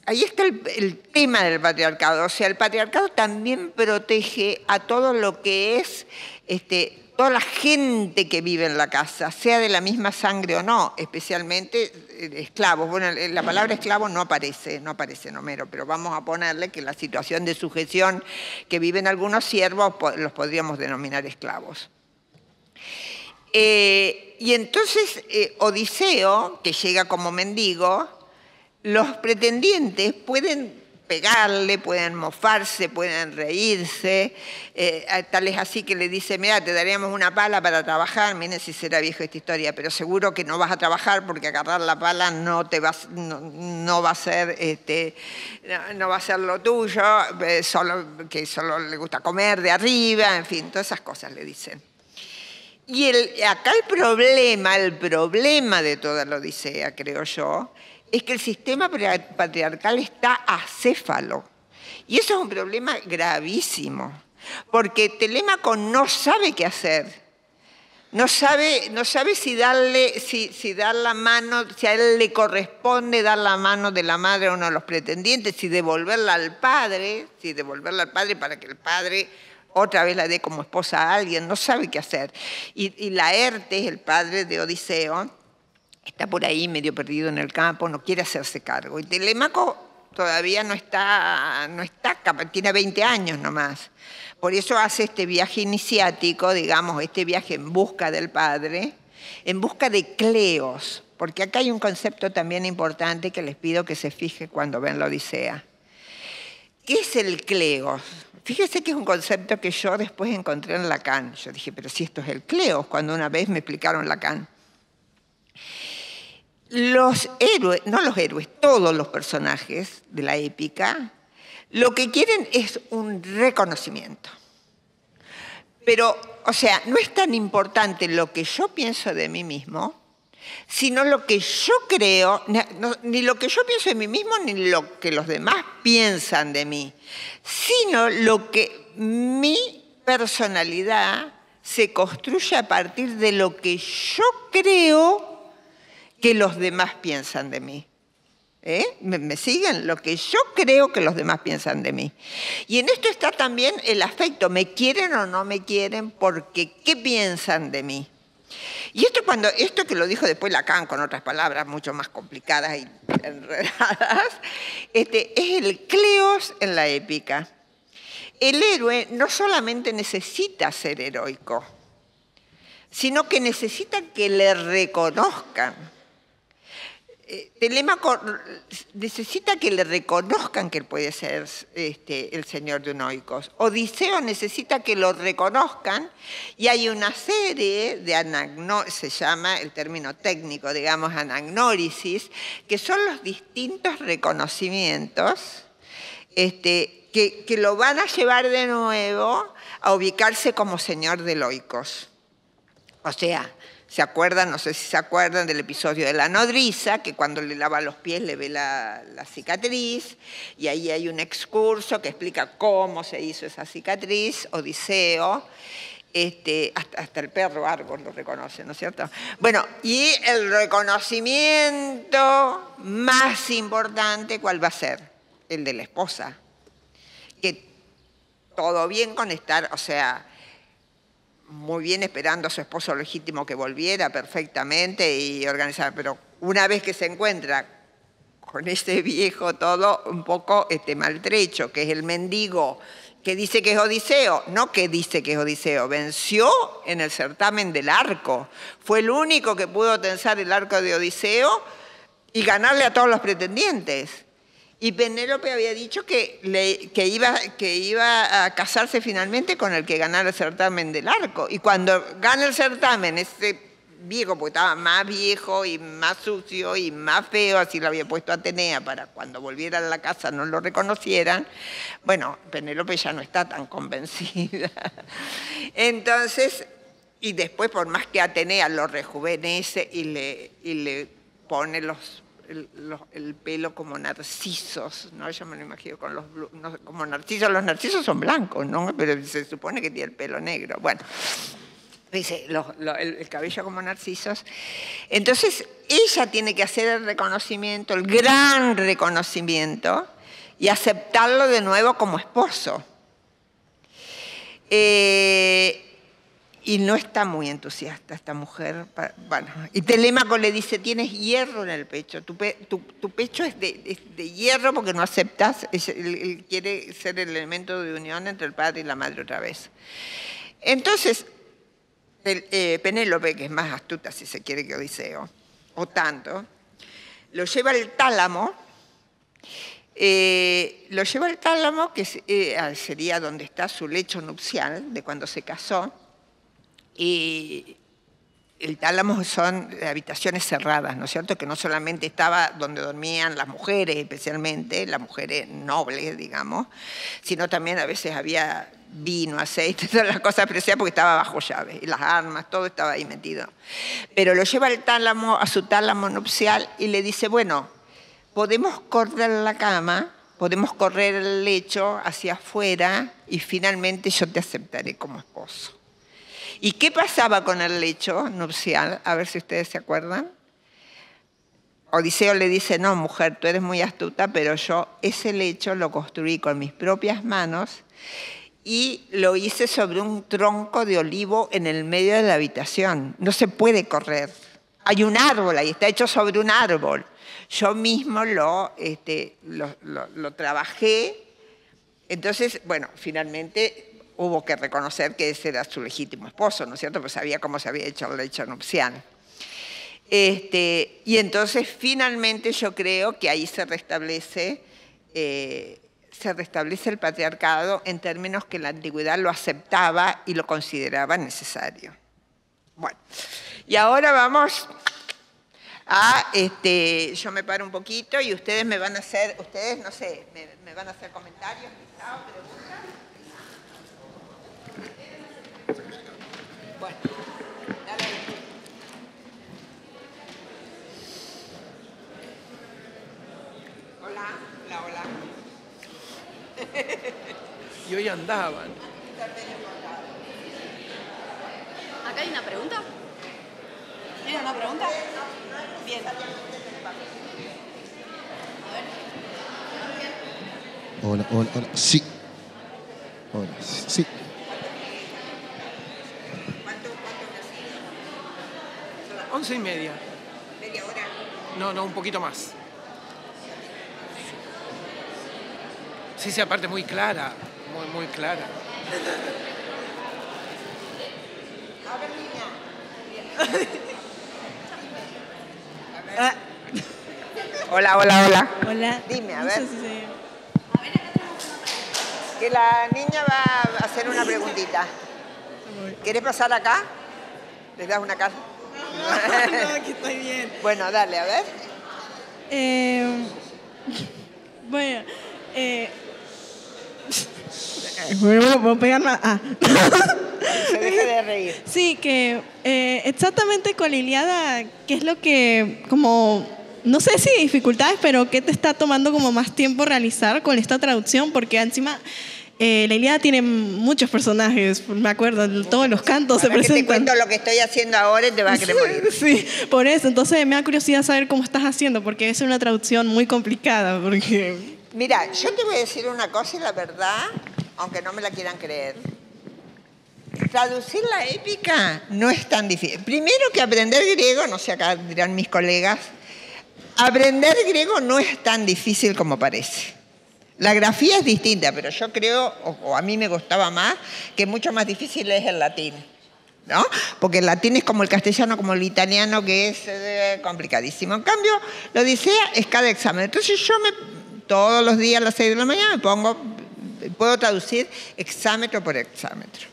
Ahí está el tema del patriarcado. O sea, el patriarcado también protege a todo lo que es toda la gente que vive en la casa, sea de la misma sangre o no, especialmente esclavos. Bueno, la palabra esclavo no aparece en Homero, pero vamos a ponerle que la situación de sujeción que viven algunos siervos los podríamos denominar esclavos. Y entonces Odiseo, que llega como mendigo, los pretendientes pueden pegarle, pueden mofarse, pueden reírse. Tal es así que le dice, mira, te daríamos una pala para trabajar. Miren si será vieja esta historia, pero seguro que no vas a trabajar porque agarrar la pala no va a ser lo tuyo, que solo le gusta comer de arriba, en fin, todas esas cosas le dicen. Y acá el problema de toda la Odisea, creo yo, es que el sistema patriarcal está acéfalo. Y eso es un problema gravísimo, porque Telémaco no sabe qué hacer. No sabe si dar la mano, si a él le corresponde dar la mano de la madre a uno de los pretendientes, si devolverla al padre para que el padre otra vez la dé como esposa a alguien, no sabe qué hacer. Y Laertes, el padre de Odiseo, está por ahí medio perdido en el campo, no quiere hacerse cargo. Y Telémaco todavía no está tiene 20 años nomás. Por eso hace este viaje iniciático, digamos, este viaje en busca del padre, en busca de Cleos, porque acá hay un concepto también importante que les pido que se fijen cuando ven la Odisea. ¿Qué es el Cleos? Fíjese que es un concepto que yo después encontré en Lacan. Yo dije, pero si esto es el Cleos, cuando una vez me explicaron Lacan. Los héroes, no los héroes, todos los personajes de la épica, lo que quieren es un reconocimiento. Pero, o sea, no es tan importante lo que yo pienso de mí mismo, sino lo que yo creo, ni lo que yo pienso de mí mismo, ni lo que los demás piensan de mí, sino lo que mi personalidad se construye a partir de lo que yo creo que los demás piensan de mí. ¿Me siguen? Lo que yo creo que los demás piensan de mí. Y en esto está también el afecto. ¿Me quieren o no me quieren? Porque ¿qué piensan de mí? Y esto que lo dijo después Lacan con otras palabras mucho más complicadas y enredadas, es el Cleos en la épica. El héroe no solamente necesita ser heroico, sino que necesita que le reconozcan. Telémaco necesita que le reconozcan que él puede ser el señor de Oikos. Odiseo necesita que lo reconozcan y hay una serie de se llama el término técnico, digamos, anagnórisis, que son los distintos reconocimientos que lo van a llevar de nuevo a ubicarse como señor de Oikos. O sea, ¿se acuerdan? No sé si se acuerdan del episodio de la nodriza, que cuando le lava los pies le ve la cicatriz, y ahí hay un excurso que explica cómo se hizo esa cicatriz, Odiseo, hasta el perro Argos lo reconoce, ¿no es cierto? Bueno, y el reconocimiento más importante, ¿cuál va a ser? El de la esposa. Que todo bien con estar, o sea, muy bien esperando a su esposo legítimo que volviera perfectamente y organizar, pero una vez que se encuentra con ese viejo todo un poco maltrecho, que es el mendigo, que dice que es Odiseo, no que dice que es Odiseo, venció en el certamen del arco, fue el único que pudo tensar el arco de Odiseo y ganarle a todos los pretendientes. Y Penélope había dicho que iba a casarse finalmente con el que ganara el certamen del arco. Y cuando gana el certamen, ese viejo, porque estaba más viejo y más sucio y más feo, así lo había puesto Atenea para cuando volviera a la casa no lo reconocieran, bueno, Penélope ya no está tan convencida. Entonces, y después por más que Atenea lo rejuvenece y le pone el pelo como narcisos, ¿no? Yo me lo imagino con como narcisos. Los narcisos son blancos, ¿no? Pero se supone que tiene el pelo negro. Bueno, dice, el cabello como narcisos. Entonces, ella tiene que hacer el reconocimiento, el gran reconocimiento, y aceptarlo de nuevo como esposo. Y no está muy entusiasta esta mujer. Bueno, y Telémaco le dice, tienes hierro en el pecho, tu pecho es de hierro porque no aceptas, él quiere ser el elemento de unión entre el padre y la madre otra vez. Entonces, Penélope, que es más astuta si se quiere que Odiseo, o tanto, lo lleva al tálamo, que sería donde está su lecho nupcial, de cuando se casó. Y el tálamo son habitaciones cerradas, ¿no es cierto? Que no solamente estaba donde dormían las mujeres, especialmente las mujeres nobles, digamos, sino también a veces había vino, aceite, todas las cosas preciadas porque estaba bajo llave, y las armas, todo estaba ahí metido. Pero lo lleva al tálamo, a su tálamo nupcial, y le dice, bueno, podemos correr la cama, podemos correr el lecho hacia afuera, y finalmente yo te aceptaré como esposo. ¿Y qué pasaba con el lecho nupcial? A ver si ustedes se acuerdan. Odiseo le dice, no, mujer, tú eres muy astuta, pero yo ese lecho lo construí con mis propias manos y lo hice sobre un tronco de olivo en el medio de la habitación. No se puede correr. Hay un árbol ahí, está hecho sobre un árbol. Yo mismo lo trabajé. Entonces, bueno, finalmente hubo que reconocer que ese era su legítimo esposo, ¿no es cierto? Pues sabía cómo se había hecho el lecho nupcial. Y entonces, finalmente, yo creo que ahí se restablece el patriarcado en términos que la antigüedad lo aceptaba y lo consideraba necesario. Bueno, y ahora vamos a... yo me paro un poquito y ustedes me van a hacer, no sé, me van a hacer comentarios, quizás, preguntas. Bueno, dale. Hola. Y hoy andaban. ¿Acá hay una pregunta? ¿Tiene una pregunta? Bien. Hola. Sí. Hola, sí. ¿Cuánto 11:30. ¿Media hora? No, un poquito más. Sí, aparte muy clara, muy clara. A ver, niña. Hola. Hola. Dime, a No ver. sé si se... Que la niña va a hacer una preguntita. ¿Quieres pasar acá? ¿Les das una casa? No, aquí estoy bien. Bueno, dale, a ver. Bueno, voy a pegar más. Se deje de reír. Sí, que exactamente con la Ilíada, ¿qué es lo que, como, no sé si dificultades, pero qué te está tomando como más tiempo realizar con esta traducción? Porque encima la Ilíada tiene muchos personajes, me acuerdo, todos los cantos se Ahora que presentan. te cuento lo que estoy haciendo ahora y te vas a querer morir. Sí, por eso. Entonces me da curiosidad saber cómo estás haciendo, porque es una traducción muy complicada. Porque... Mira, yo te voy a decir una cosa y la verdad, aunque no me la quieran creer. Traducir la épica no es tan difícil. Primero que aprender griego, no sé, acá dirán mis colegas, aprender griego no es tan difícil como parece. La grafía es distinta, pero yo creo, o a mí me gustaba más, que mucho más difícil es el latín, ¿no? Porque el latín es como el castellano, como el italiano, que es complicadísimo. En cambio, la Odisea es cada examen. Entonces yo todos los días a las 6 de la mañana puedo traducir hexámetro por hexámetro.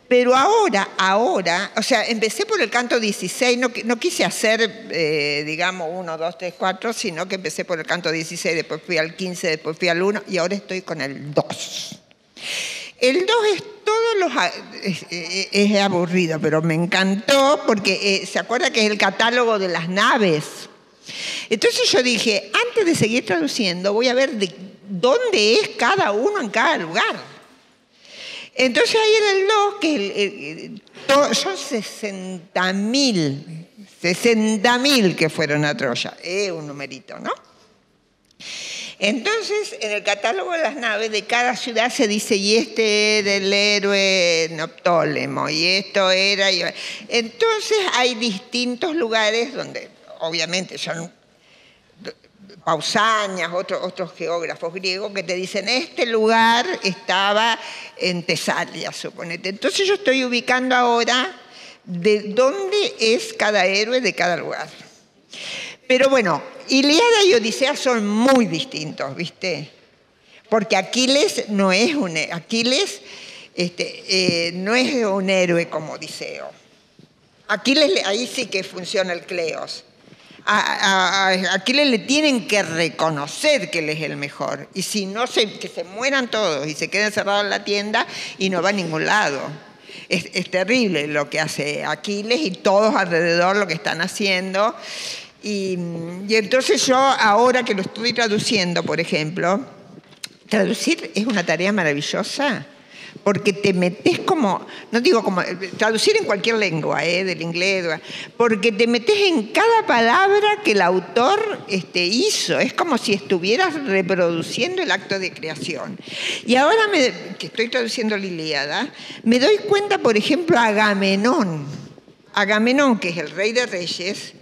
Pero ahora, o sea, empecé por el canto 16, no quise hacer, digamos, 1, 2, 3, 4, sino que empecé por el canto 16, después fui al 15, después fui al 1, y ahora estoy con el 2. El 2 es aburrido, pero me encantó porque se acuerda que es el catálogo de las naves. Entonces yo dije, antes de seguir traduciendo, voy a ver dónde es cada uno en cada lugar. Entonces ahí en el 2, que son 60.000 que fueron a Troya. Es un numerito, ¿no? Entonces, en el catálogo de las naves de cada ciudad se dice, y este era el héroe Neoptólemo, y esto era... Entonces hay distintos lugares donde, obviamente, son Pausanias, otros geógrafos griegos que te dicen, este lugar estaba en Tesalia, suponete. Entonces yo estoy ubicando ahora de dónde es cada héroe de cada lugar. Pero bueno, Ilíada y Odisea son muy distintos, ¿viste? Porque Aquiles no es un héroe como Odiseo. Aquiles, ahí sí que funciona el Cleos. A Aquiles le tienen que reconocer que él es el mejor. Y si no, que se mueran todos y se queden encerrados en la tienda y no va a ningún lado. Es terrible lo que hace Aquiles y todos alrededor lo que están haciendo. Y entonces yo, ahora que lo estoy traduciendo, por ejemplo, traducir es una tarea maravillosa. Porque te metes como, no digo como, traducir en cualquier lengua, del inglés, porque te metes en cada palabra que el autor hizo. Es como si estuvieras reproduciendo el acto de creación. Y ahora que estoy traduciendo la Ilíada, me doy cuenta, por ejemplo, Agamenón, que es el rey de reyes,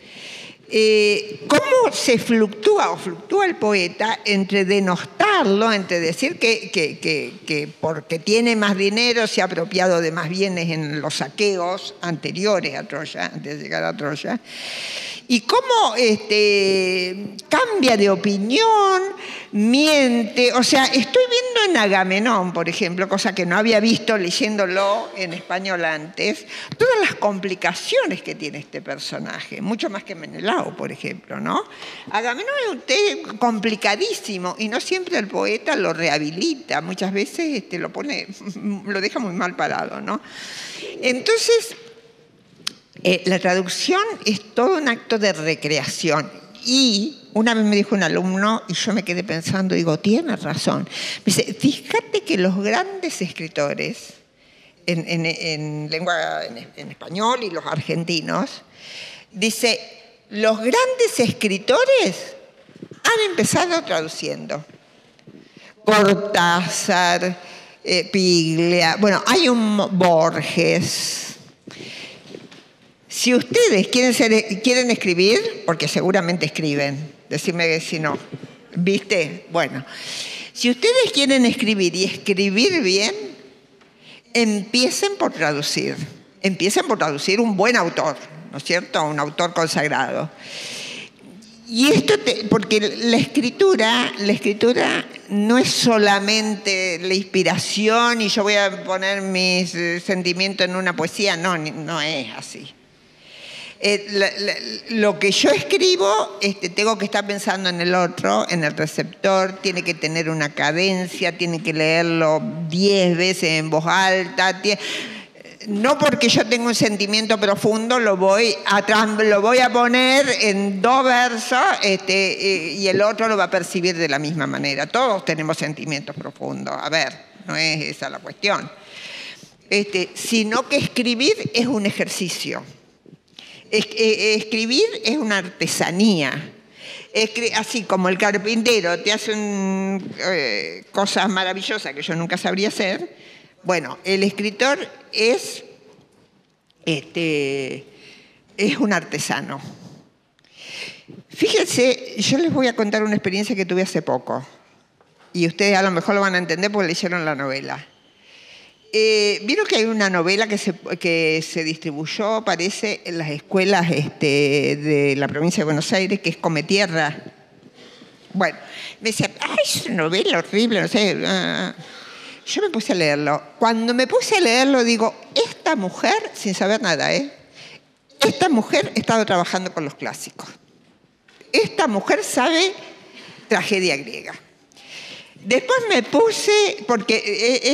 cómo se fluctúa el poeta entre denostarlo, entre decir que porque tiene más dinero se ha apropiado de más bienes en los saqueos anteriores a Troya, antes de llegar a Troya, y cómo cambia de opinión, miente. O sea, estoy viendo en Agamenón, por ejemplo, cosa que no había visto leyéndolo en español antes, todas las complicaciones que tiene este personaje, mucho más que Menelao, por ejemplo, ¿no? Agamenón es un tema complicadísimo y no siempre el poeta lo rehabilita, muchas veces lo deja muy mal parado, ¿no? Entonces, la traducción es todo un acto de recreación. Y una vez me dijo un alumno, y yo me quedé pensando, digo, tiene razón. Me dice, fíjate que los grandes escritores en español y los argentinos, dice, los grandes escritores han empezado traduciendo. Cortázar, Piglia, bueno, hay un Borges. Si ustedes quieren escribir, porque seguramente escriben, decime si no, ¿viste? Bueno, si ustedes quieren escribir y escribir bien, empiecen por traducir un buen autor, ¿no es cierto? Un autor consagrado. Y esto, porque la escritura no es solamente la inspiración y yo voy a poner mis sentimientos en una poesía, no es así. Lo que yo escribo, tengo que estar pensando en el otro, en el receptor, tiene que tener una cadencia, tiene que leerlo 10 veces en voz alta. No porque yo tengo un sentimiento profundo lo voy a poner en 2 versos y el otro lo va a percibir de la misma manera. Todos tenemos sentimientos profundos. A ver, no es esa la cuestión. Sino que escribir es un ejercicio. Escribir es una artesanía. Así como el carpintero te hace cosas maravillosas que yo nunca sabría hacer, bueno, el escritor es un artesano. Fíjense, yo les voy a contar una experiencia que tuve hace poco. Y ustedes a lo mejor lo van a entender porque leyeron la novela. Vieron que hay una novela que se distribuyó, parece, en las escuelas de la provincia de Buenos Aires, que es Come Tierra. Bueno, me decía, ay, es una novela horrible, no sé. Yo me puse a leerlo. Cuando me puse a leerlo, digo, esta mujer, sin saber nada, esta mujer ha estado trabajando con los clásicos. Esta mujer sabe tragedia griega. Después me puse, porque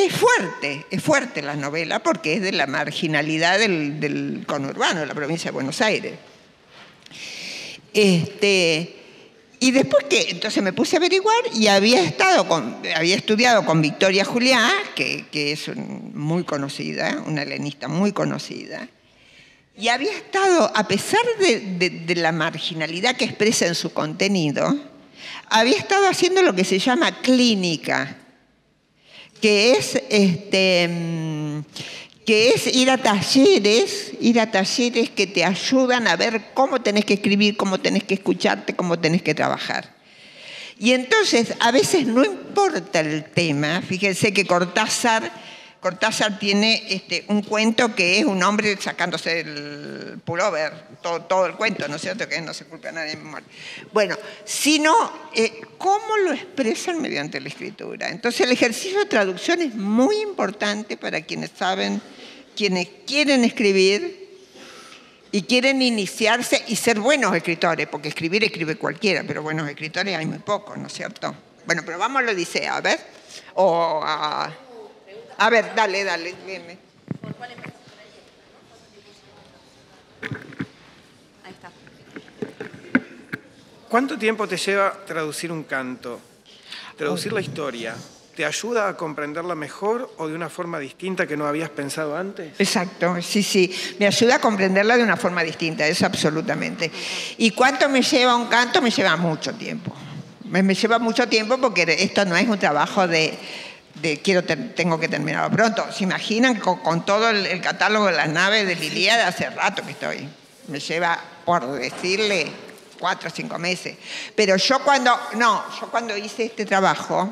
es fuerte la novela, porque es de la marginalidad del conurbano de la provincia de Buenos Aires. Y después entonces me puse a averiguar y había estudiado con Victoria Juliá, que es muy conocida, una helenista muy conocida, y había estado, a pesar de la marginalidad que expresa en su contenido, había estado haciendo lo que se llama clínica, que es ir a talleres que te ayudan a ver cómo tenés que escribir, cómo tenés que escucharte, cómo tenés que trabajar. Y entonces, a veces no importa el tema. Fíjense que Cortázar tiene un cuento que es un hombre sacándose el pullover, todo el cuento, ¿no es cierto? Que no se culpa a nadie de mi muerte. Bueno, sino cómo lo expresan mediante la escritura. Entonces, el ejercicio de traducción es muy importante para quienes quieren escribir y quieren iniciarse y ser buenos escritores, porque escribe cualquiera, pero buenos escritores hay muy pocos, ¿no es cierto? Bueno, pero vamos a la Odisea, a ver. A ver, dale, dime. ¿Por cuál empieza? Ahí está. ¿Cuánto tiempo te lleva traducir un canto? Traducir la historia. ¿Te ayuda a comprenderla mejor o de una forma distinta que no habías pensado antes? Exacto, sí. Me ayuda a comprenderla de una forma distinta, eso absolutamente. ¿Y cuánto me lleva un canto? Me lleva mucho tiempo. Me lleva mucho tiempo porque esto no es un trabajo tengo que terminarlo pronto. ¿Se imaginan con todo el catálogo de las naves de la Ilíada? Hace rato que estoy. Me lleva, por decirle, 4 o 5 meses. Pero yo cuando hice este trabajo,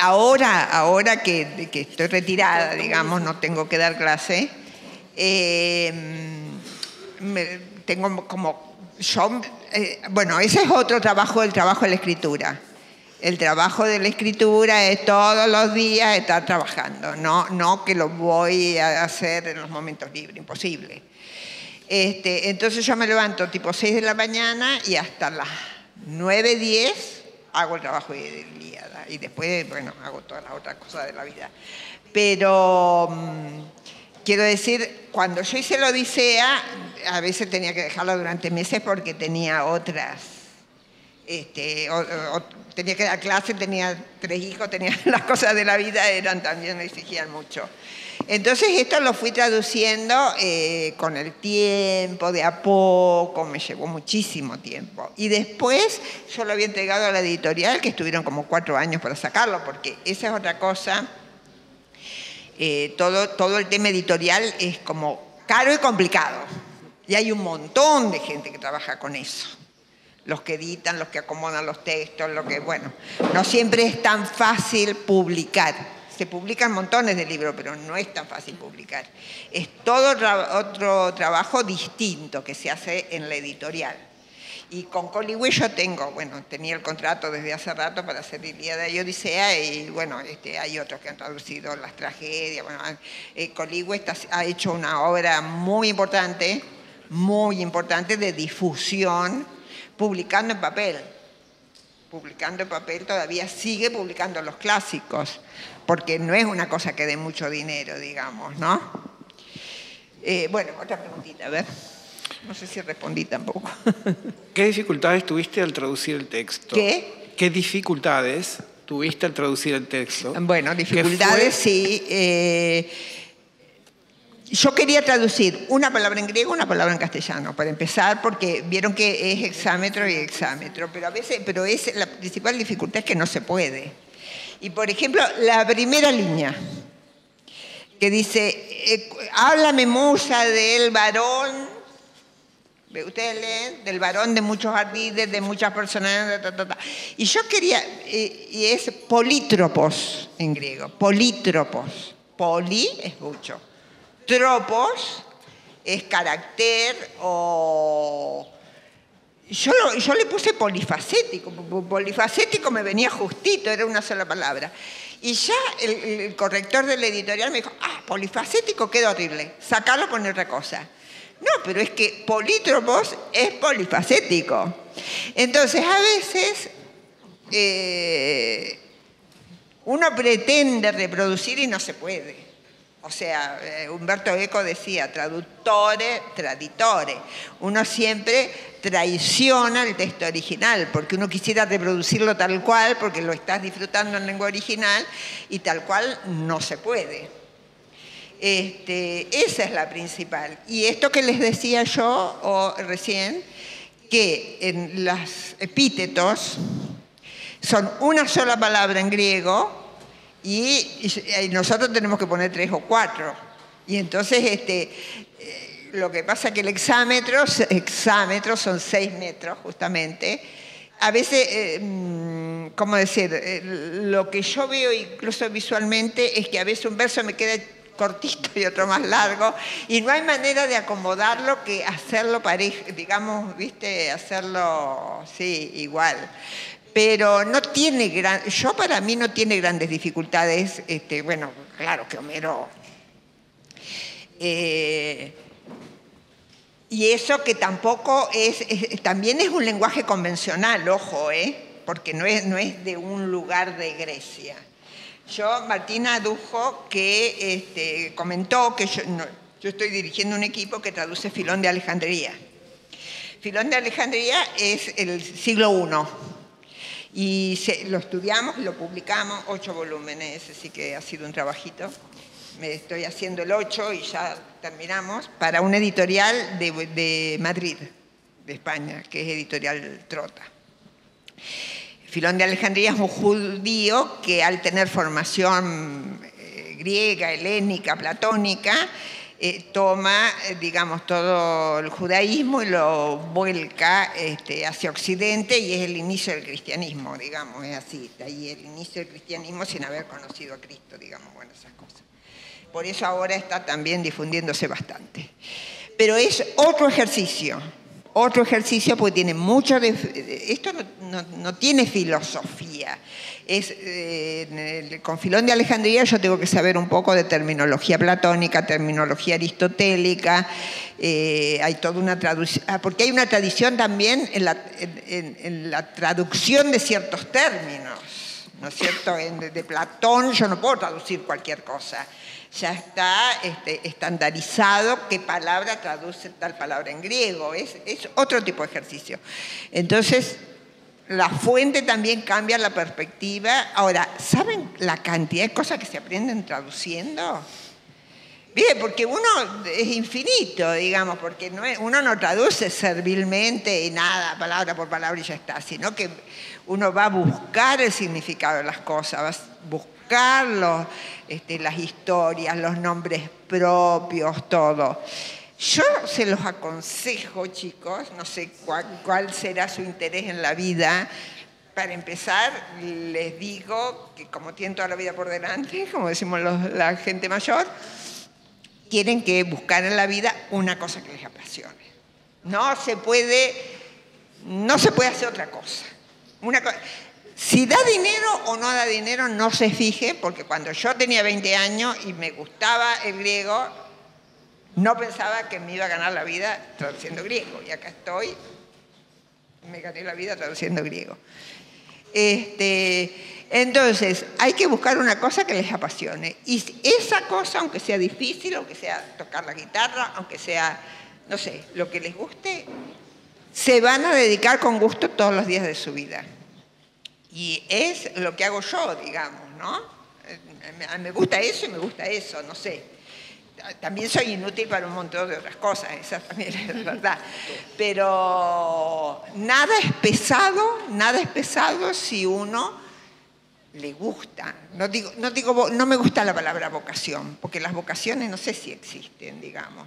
ahora que estoy retirada, digamos, no tengo que dar clase, tengo como... bueno, ese es otro trabajo, el trabajo de la escritura. El trabajo de la escritura es todos los días estar trabajando, no que lo voy a hacer en los momentos libres, imposible. Entonces yo me levanto tipo 6 de la mañana y hasta las 9:10 hago el trabajo de Ilíada. Y después, bueno, hago todas las otras cosas de la vida. Pero quiero decir, cuando yo hice la Odisea, a veces tenía que dejarla durante meses porque tenía otras... tenía que dar clase, tenía 3 hijos, las cosas de la vida también me exigían mucho. Entonces esto lo fui traduciendo con el tiempo, de a poco, me llevó muchísimo tiempo. Y después yo lo había entregado a la editorial, que estuvieron como 4 años para sacarlo, porque esa es otra cosa. Todo el tema editorial es como caro y complicado. Y hay un montón de gente que trabaja con eso. Los que editan, los que acomodan los textos, bueno, no siempre es tan fácil publicar. Se publican montones de libros, pero no es tan fácil publicar. Es todo otro trabajo distinto que se hace en la editorial. Y con Coligüe yo tenía el contrato desde hace rato para hacer Ilíada y Odisea, y bueno, hay otros que han traducido las tragedias. Bueno, Coligüe ha hecho una obra muy importante de difusión, publicando en papel, todavía sigue publicando los clásicos, porque no es una cosa que dé mucho dinero, digamos, ¿no? Bueno, otra preguntita, a ver. No sé si respondí tampoco. ¿Qué dificultades tuviste al traducir el texto? ¿Qué dificultades tuviste al traducir el texto? Bueno, dificultades sí. Yo quería traducir una palabra en griego, una palabra en castellano, para empezar, porque vieron que es hexámetro y hexámetro, pero la principal dificultad es que no se puede. Y por ejemplo, la primera línea, que dice, háblame musa del varón, ustedes leen, del varón de muchos ardides, de muchas personas, y yo quería, y es polítropos en griego, polítropos, poli es mucho. Tropos es carácter o yo le puse polifacético. Polifacético me venía justito, era una sola palabra. Y ya el corrector de la editorial me dijo, polifacético queda horrible, sacarlo, poner otra cosa. No, pero es que polítropos es polifacético. Entonces, a veces uno pretende reproducir y no se puede. O sea, Umberto Eco decía, traductore, traditore. Uno siempre traiciona el texto original, porque uno quisiera reproducirlo tal cual, porque lo estás disfrutando en lengua original, y tal cual no se puede. Esa es la principal. Y esto que les decía yo recién, que en los epítetos son una sola palabra en griego, y nosotros tenemos que poner 3 o 4. Y entonces lo que pasa es que el hexámetro son 6 metros justamente. A veces, ¿cómo decir? Lo que yo veo incluso visualmente es que a veces un verso me queda cortito y otro más largo, y no hay manera de acomodarlo que hacerlo parejo, digamos, ¿viste? Hacerlo, sí, igual. Pero no tiene para mí no tiene grandes dificultades. Bueno, claro que Homero. Y eso que tampoco también es un lenguaje convencional, ojo, porque no es de un lugar de Grecia. Martina adujo que comentó que yo estoy dirigiendo un equipo que traduce Filón de Alejandría. Filón de Alejandría es el siglo I. Y lo estudiamos, lo publicamos, 8 volúmenes, así que ha sido un trabajito. Me estoy haciendo el 8 y ya terminamos, para una editorial de Madrid, de España, que es Editorial Trota. Filón de Alejandría es un judío que al tener formación griega, helénica, platónica, toma, digamos, todo el judaísmo y lo vuelca hacia Occidente, y es el inicio del cristianismo, digamos, es así, está ahí el inicio del cristianismo sin haber conocido a Cristo, digamos, bueno, esas cosas. Por eso ahora está también difundiéndose bastante. Pero es otro ejercicio porque tiene mucho esto no tiene filosofía. Con Filón de Alejandría yo tengo que saber un poco de terminología platónica, terminología aristotélica, hay toda una traducción, porque hay una tradición también en la traducción de ciertos términos, ¿no es cierto? De Platón yo no puedo traducir cualquier cosa. Ya está estandarizado qué palabra traduce tal palabra en griego. Es otro tipo de ejercicio. Entonces, la fuente también cambia la perspectiva. Ahora, ¿saben la cantidad de cosas que se aprenden traduciendo? Bien, porque uno es infinito, digamos, porque uno no traduce servilmente y nada, palabra por palabra y ya está, sino que uno va a buscar el significado de las cosas, va a buscar las historias, los nombres propios, todo. Yo se los aconsejo, chicos, no sé cuál será su interés en la vida. Para empezar, les digo que como tienen toda la vida por delante, como decimos la gente mayor, tienen que buscar en la vida una cosa que les apasione. No se puede hacer otra cosa. Si da dinero o no da dinero, no se fije, porque cuando yo tenía 20 años y me gustaba el griego, no pensaba que me iba a ganar la vida traduciendo griego. Y acá estoy, me gané la vida traduciendo griego. Entonces, hay que buscar una cosa que les apasione. Y esa cosa, aunque sea difícil, aunque sea tocar la guitarra, aunque sea, no sé, lo que les guste, se van a dedicar con gusto todos los días de su vida. Y es lo que hago yo, digamos, ¿no? Me gusta eso y me gusta eso, no sé. También soy inútil para un montón de otras cosas, esa también es verdad. Pero nada es pesado si uno le gusta. No me gusta la palabra vocación, porque las vocaciones no sé si existen, digamos.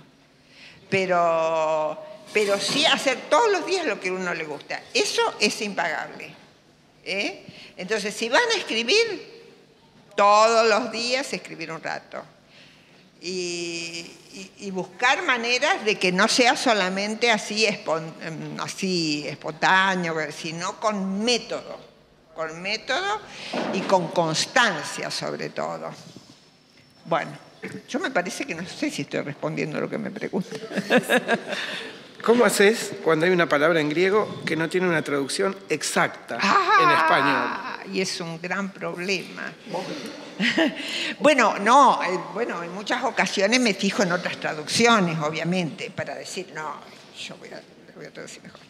Pero sí hacer todos los días lo que a uno le gusta. Eso es impagable. Entonces, si van a escribir, todos los días escribir un rato. y buscar maneras de que no sea solamente así espontáneo, sino con método y con constancia sobre todo. Bueno, yo me parece que no sé si estoy respondiendo a lo que me preguntan. ¿Cómo haces cuando hay una palabra en griego que no tiene una traducción exacta en español? Y es un gran problema. Bueno, no, bueno, en muchas ocasiones me fijo en otras traducciones, obviamente, para decir, no, yo voy a traducir mejor.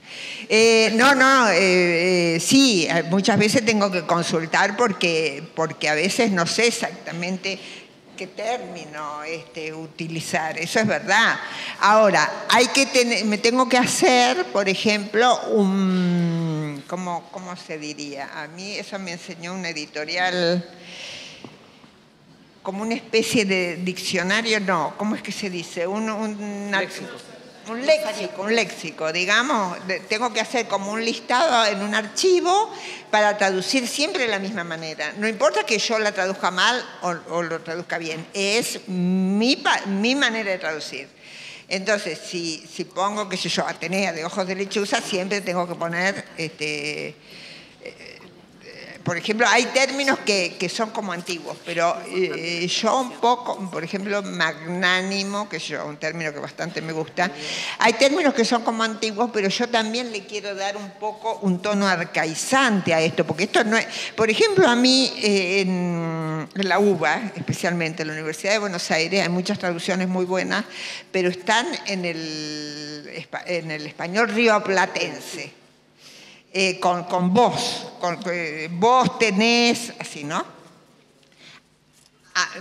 Sí, muchas veces tengo que consultar porque a veces no sé exactamente qué término utilizar, eso es verdad. Ahora, me tengo que hacer, por ejemplo, ¿cómo se diría? A mí eso me enseñó una editorial, como una especie de diccionario, no, ¿cómo es que se dice? Un léxico, digamos. Tengo que hacer como un listado en un archivo para traducir siempre de la misma manera. No importa que yo la traduzca mal o lo traduzca bien, es mi manera de traducir. Entonces, si pongo, qué sé yo, Atenea de ojos de lechuza, siempre tengo que poner por ejemplo, hay términos que son como antiguos, pero yo un poco, por ejemplo, magnánimo, que es un término que bastante me gusta, hay términos que son como antiguos, pero yo también le quiero dar un poco un tono arcaizante a esto, porque esto no es... Por ejemplo, a mí, en la UBA, especialmente en la Universidad de Buenos Aires, hay muchas traducciones muy buenas, pero están en el español rioplatense. Con vos, vos tenés, así, ¿no?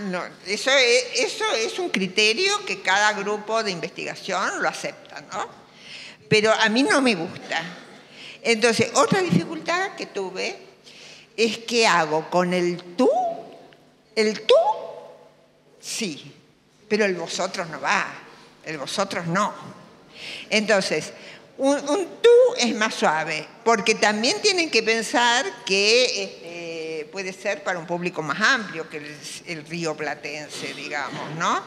No, eso es un criterio que cada grupo de investigación lo acepta, ¿no? Pero a mí no me gusta. Entonces, otra dificultad que tuve es que hago con el tú, sí, pero el vosotros no va, el vosotros no. Entonces, un tú es más suave, porque también tienen que pensar que puede ser para un público más amplio que el rioplatense, digamos, ¿no?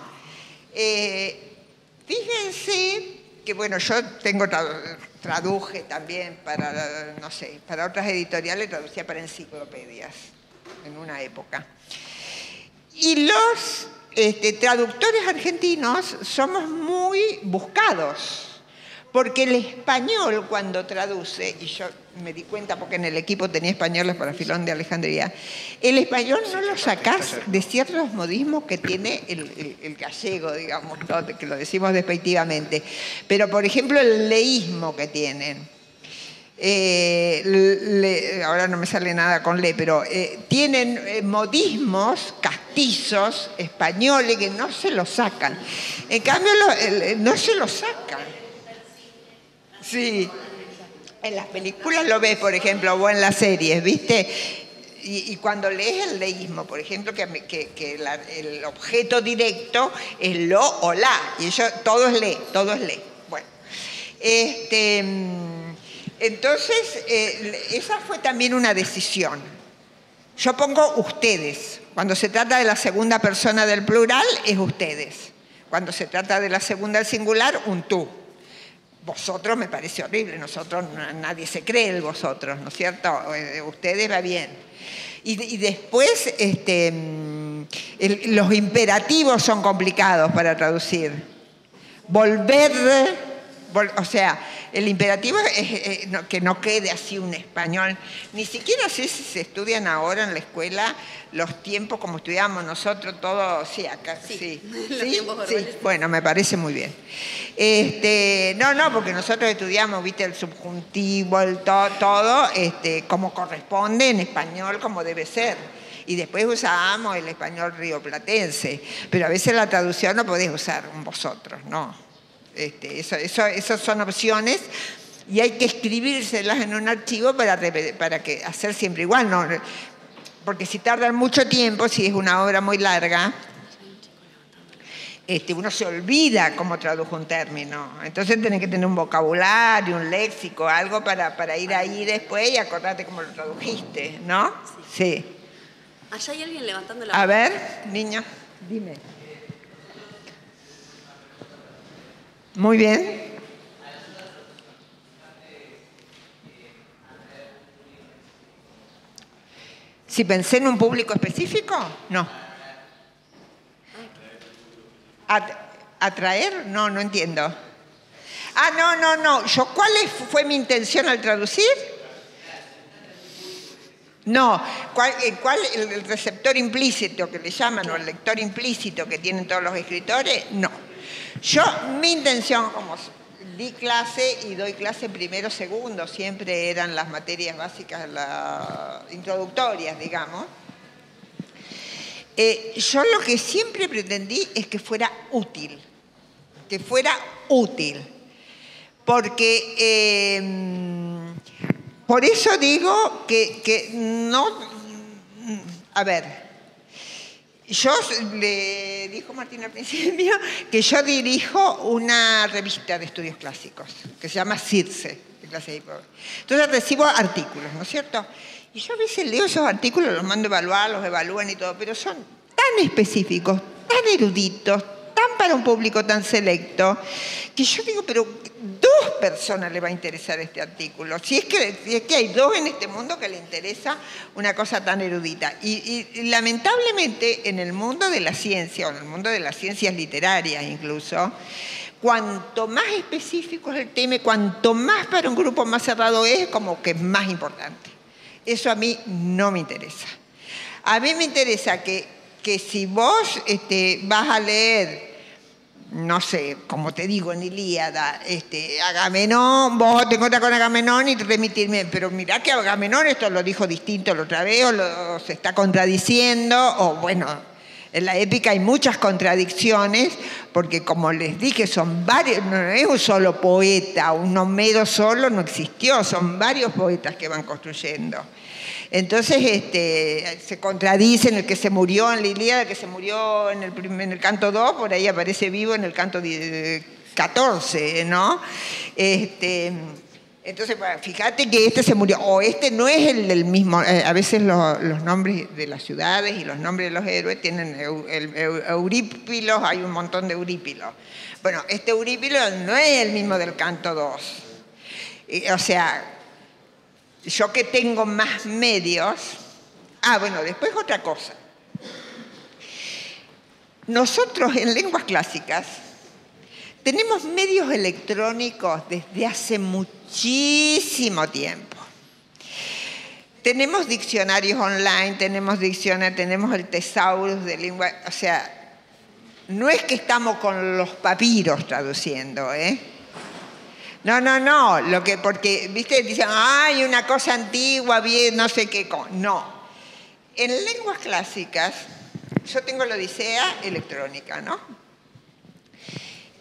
Fíjense que, bueno, yo traduje también para, no sé, para otras editoriales, traducía para enciclopedias en una época. Y los traductores argentinos somos muy buscados. Porque el español cuando traduce, y yo me di cuenta porque en el equipo tenía españoles para Filón de Alejandría, el español no lo sacás de ciertos modismos que tiene el gallego, digamos, ¿no? Que lo decimos despectivamente. Pero, por ejemplo, el leísmo que tienen. Ahora no me sale nada con le, pero tienen modismos castizos, españoles, que no se los sacan. En cambio, no se los sacan. Sí, en las películas lo ves, por ejemplo, o en las series, ¿viste? Y cuando lees el leísmo, por ejemplo, que el objeto directo es lo o la, y todo es le. Bueno, entonces, esa fue también una decisión. Yo pongo ustedes. Cuando se trata de la segunda persona del plural, es ustedes. Cuando se trata de la segunda del singular, un tú. Vosotros me parece horrible, nadie se cree el vosotros, ¿no es cierto? Ustedes va bien. Y después los imperativos son complicados para traducir. O sea, el imperativo es que no quede así un español. Ni siquiera sé si se estudian ahora en la escuela los tiempos como estudiamos nosotros, todos, sí, acá, sí. Sí, bueno, me parece muy bien. No, porque nosotros estudiamos, viste, el subjuntivo, todo, como corresponde en español, como debe ser. Y después usábamos el español rioplatense, pero a veces la traducción no podés usar un vosotros, no. Esas son opciones y hay que escribírselas en un archivo para hacer siempre igual, ¿no? Porque si tardan mucho tiempo, si es una obra muy larga, uno se olvida cómo tradujo un término. Entonces tenés que tener un vocabulario, un léxico, algo para ir ahí después y acordarte cómo lo tradujiste, ¿no? Sí. Sí. Allá hay alguien levantando la mano. A ver, niña, dime. Muy bien. Si pensé en un público específico, no. ¿Atraer? No, no entiendo. No. ¿Cuál fue mi intención al traducir? No, el receptor implícito que le llaman, o el lector implícito que tienen todos los escritores, no. Mi intención, como di clase y doy clase primero, segundo, siempre eran las materias básicas, introductorias, digamos. Yo lo que siempre pretendí es que fuera útil. Porque, por eso digo que no... A ver, yo le dijo Martín al principio que yo dirijo una revista de estudios clásicos que se llama CIRCE, de clase de hipótesis. Entonces recibo artículos, ¿no es cierto? Y yo a veces leo esos artículos, los mando a evaluar, los evalúan y todo, pero son tan específicos, tan eruditos, tan para un público tan selecto, que yo digo, pero 2 personas le va a interesar este artículo. Si es que hay 2 en este mundo que le interesa una cosa tan erudita. Y lamentablemente en el mundo de la ciencia, o en el mundo de las ciencias literarias incluso, cuanto más específico es el tema, cuanto más para un grupo más cerrado es, como que es más importante. Eso a mí no me interesa. A mí me interesa que si vos vas a leer, no sé, como te digo, en Ilíada, Agamenón, vos te encuentras con Agamenón y remitirme, pero mirá que Agamenón esto lo dijo distinto la otra vez, o se está contradiciendo, o bueno, en la épica hay muchas contradicciones, porque como les dije, son varios, no es un solo poeta, un Homero solo no existió, son varios poetas que van construyendo. Entonces se contradicen, el que se murió en la Ilíada, el que se murió en el canto 2, por ahí aparece vivo en el canto 14, ¿no? Entonces, bueno, fíjate que se murió, o no es el del mismo. A veces los nombres de las ciudades y los nombres de los héroes tienen Eurípilos, hay un montón de Eurípilos. Bueno, Eurípilo no es el mismo del canto 2. O sea, yo que tengo más medios... bueno, después otra cosa. Nosotros en lenguas clásicas tenemos medios electrónicos desde hace muchísimo tiempo. Tenemos diccionarios online, tenemos el Thesaurus de lengua... O sea, no es que estamos con los papiros traduciendo, ¿eh? No. Porque, viste, dicen, hay una cosa antigua, bien, no sé qué. No. En lenguas clásicas, yo tengo la Odisea electrónica, ¿no?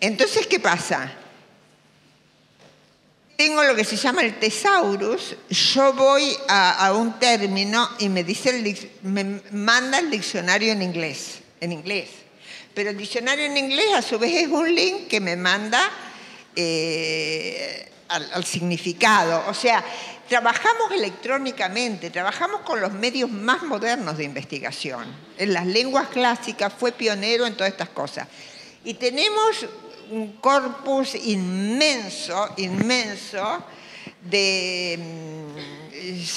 Entonces, ¿qué pasa? Tengo lo que se llama el Thesaurus, yo voy a un término y me manda el diccionario en inglés. Pero el diccionario en inglés, a su vez, es un link que me manda al significado. O sea, trabajamos electrónicamente, trabajamos con los medios más modernos de investigación. En las lenguas clásicas fue pionero en todas estas cosas. Y tenemos un corpus inmenso,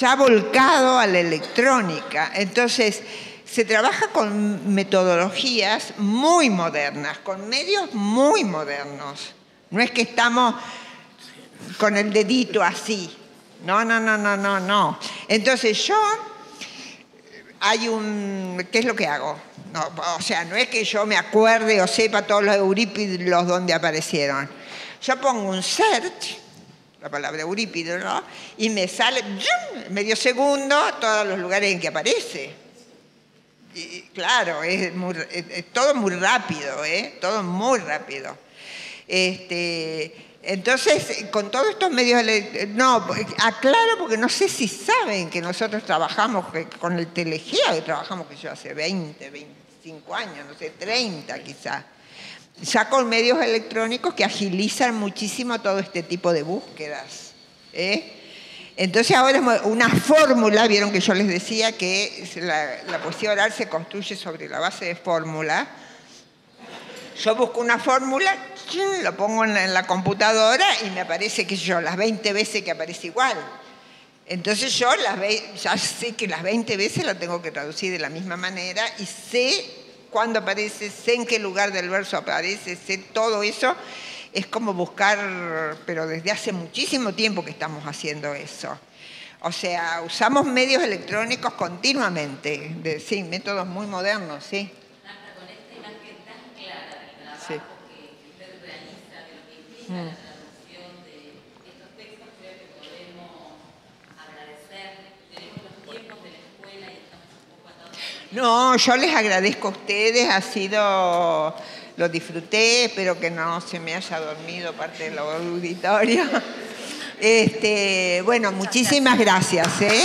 ya volcado a la electrónica. Entonces, se trabaja con metodologías muy modernas, con medios muy modernos. No es que estamos con el dedito así. No. Entonces ¿qué es lo que hago? No, o sea, no es que yo me acuerde o sepa todos los Eurípidos donde aparecieron. Yo pongo un search, la palabra Eurípido, ¿no? Y me sale, medio segundo, todos los lugares en que aparece. Y, claro, es todo muy rápido, todo muy rápido. Entonces, con todos estos medios... aclaro porque no sé si saben que nosotros trabajamos con el Telegea, que trabajamos que yo hace 20, 25 años, no sé, 30 quizás. Ya con medios electrónicos que agilizan muchísimo todo este tipo de búsquedas. Entonces ahora una fórmula, vieron que yo les decía que la poesía oral se construye sobre la base de fórmula. Yo busco una fórmula, lo pongo en la computadora y me aparece, qué sé yo, las 20 veces que aparece igual. Entonces yo ya sé que las 20 veces lo tengo que traducir de la misma manera y sé cuándo aparece, sé en qué lugar del verso aparece, sé todo eso. Es como buscar, pero desde hace muchísimo tiempo que estamos haciendo eso. O sea, usamos medios electrónicos continuamente, sí, métodos muy modernos, sí. Con esta imagen tan clara del trabajo Sí. que usted realiza, de lo que implica la traducción de estos textos, creo que podemos agradecer. Tenemos los tiempos de la escuela y estamos un poco atados. No, yo les agradezco a ustedes, lo disfruté, espero que no se me haya dormido parte del auditorio. Bueno, muchísimas gracias, ¿eh?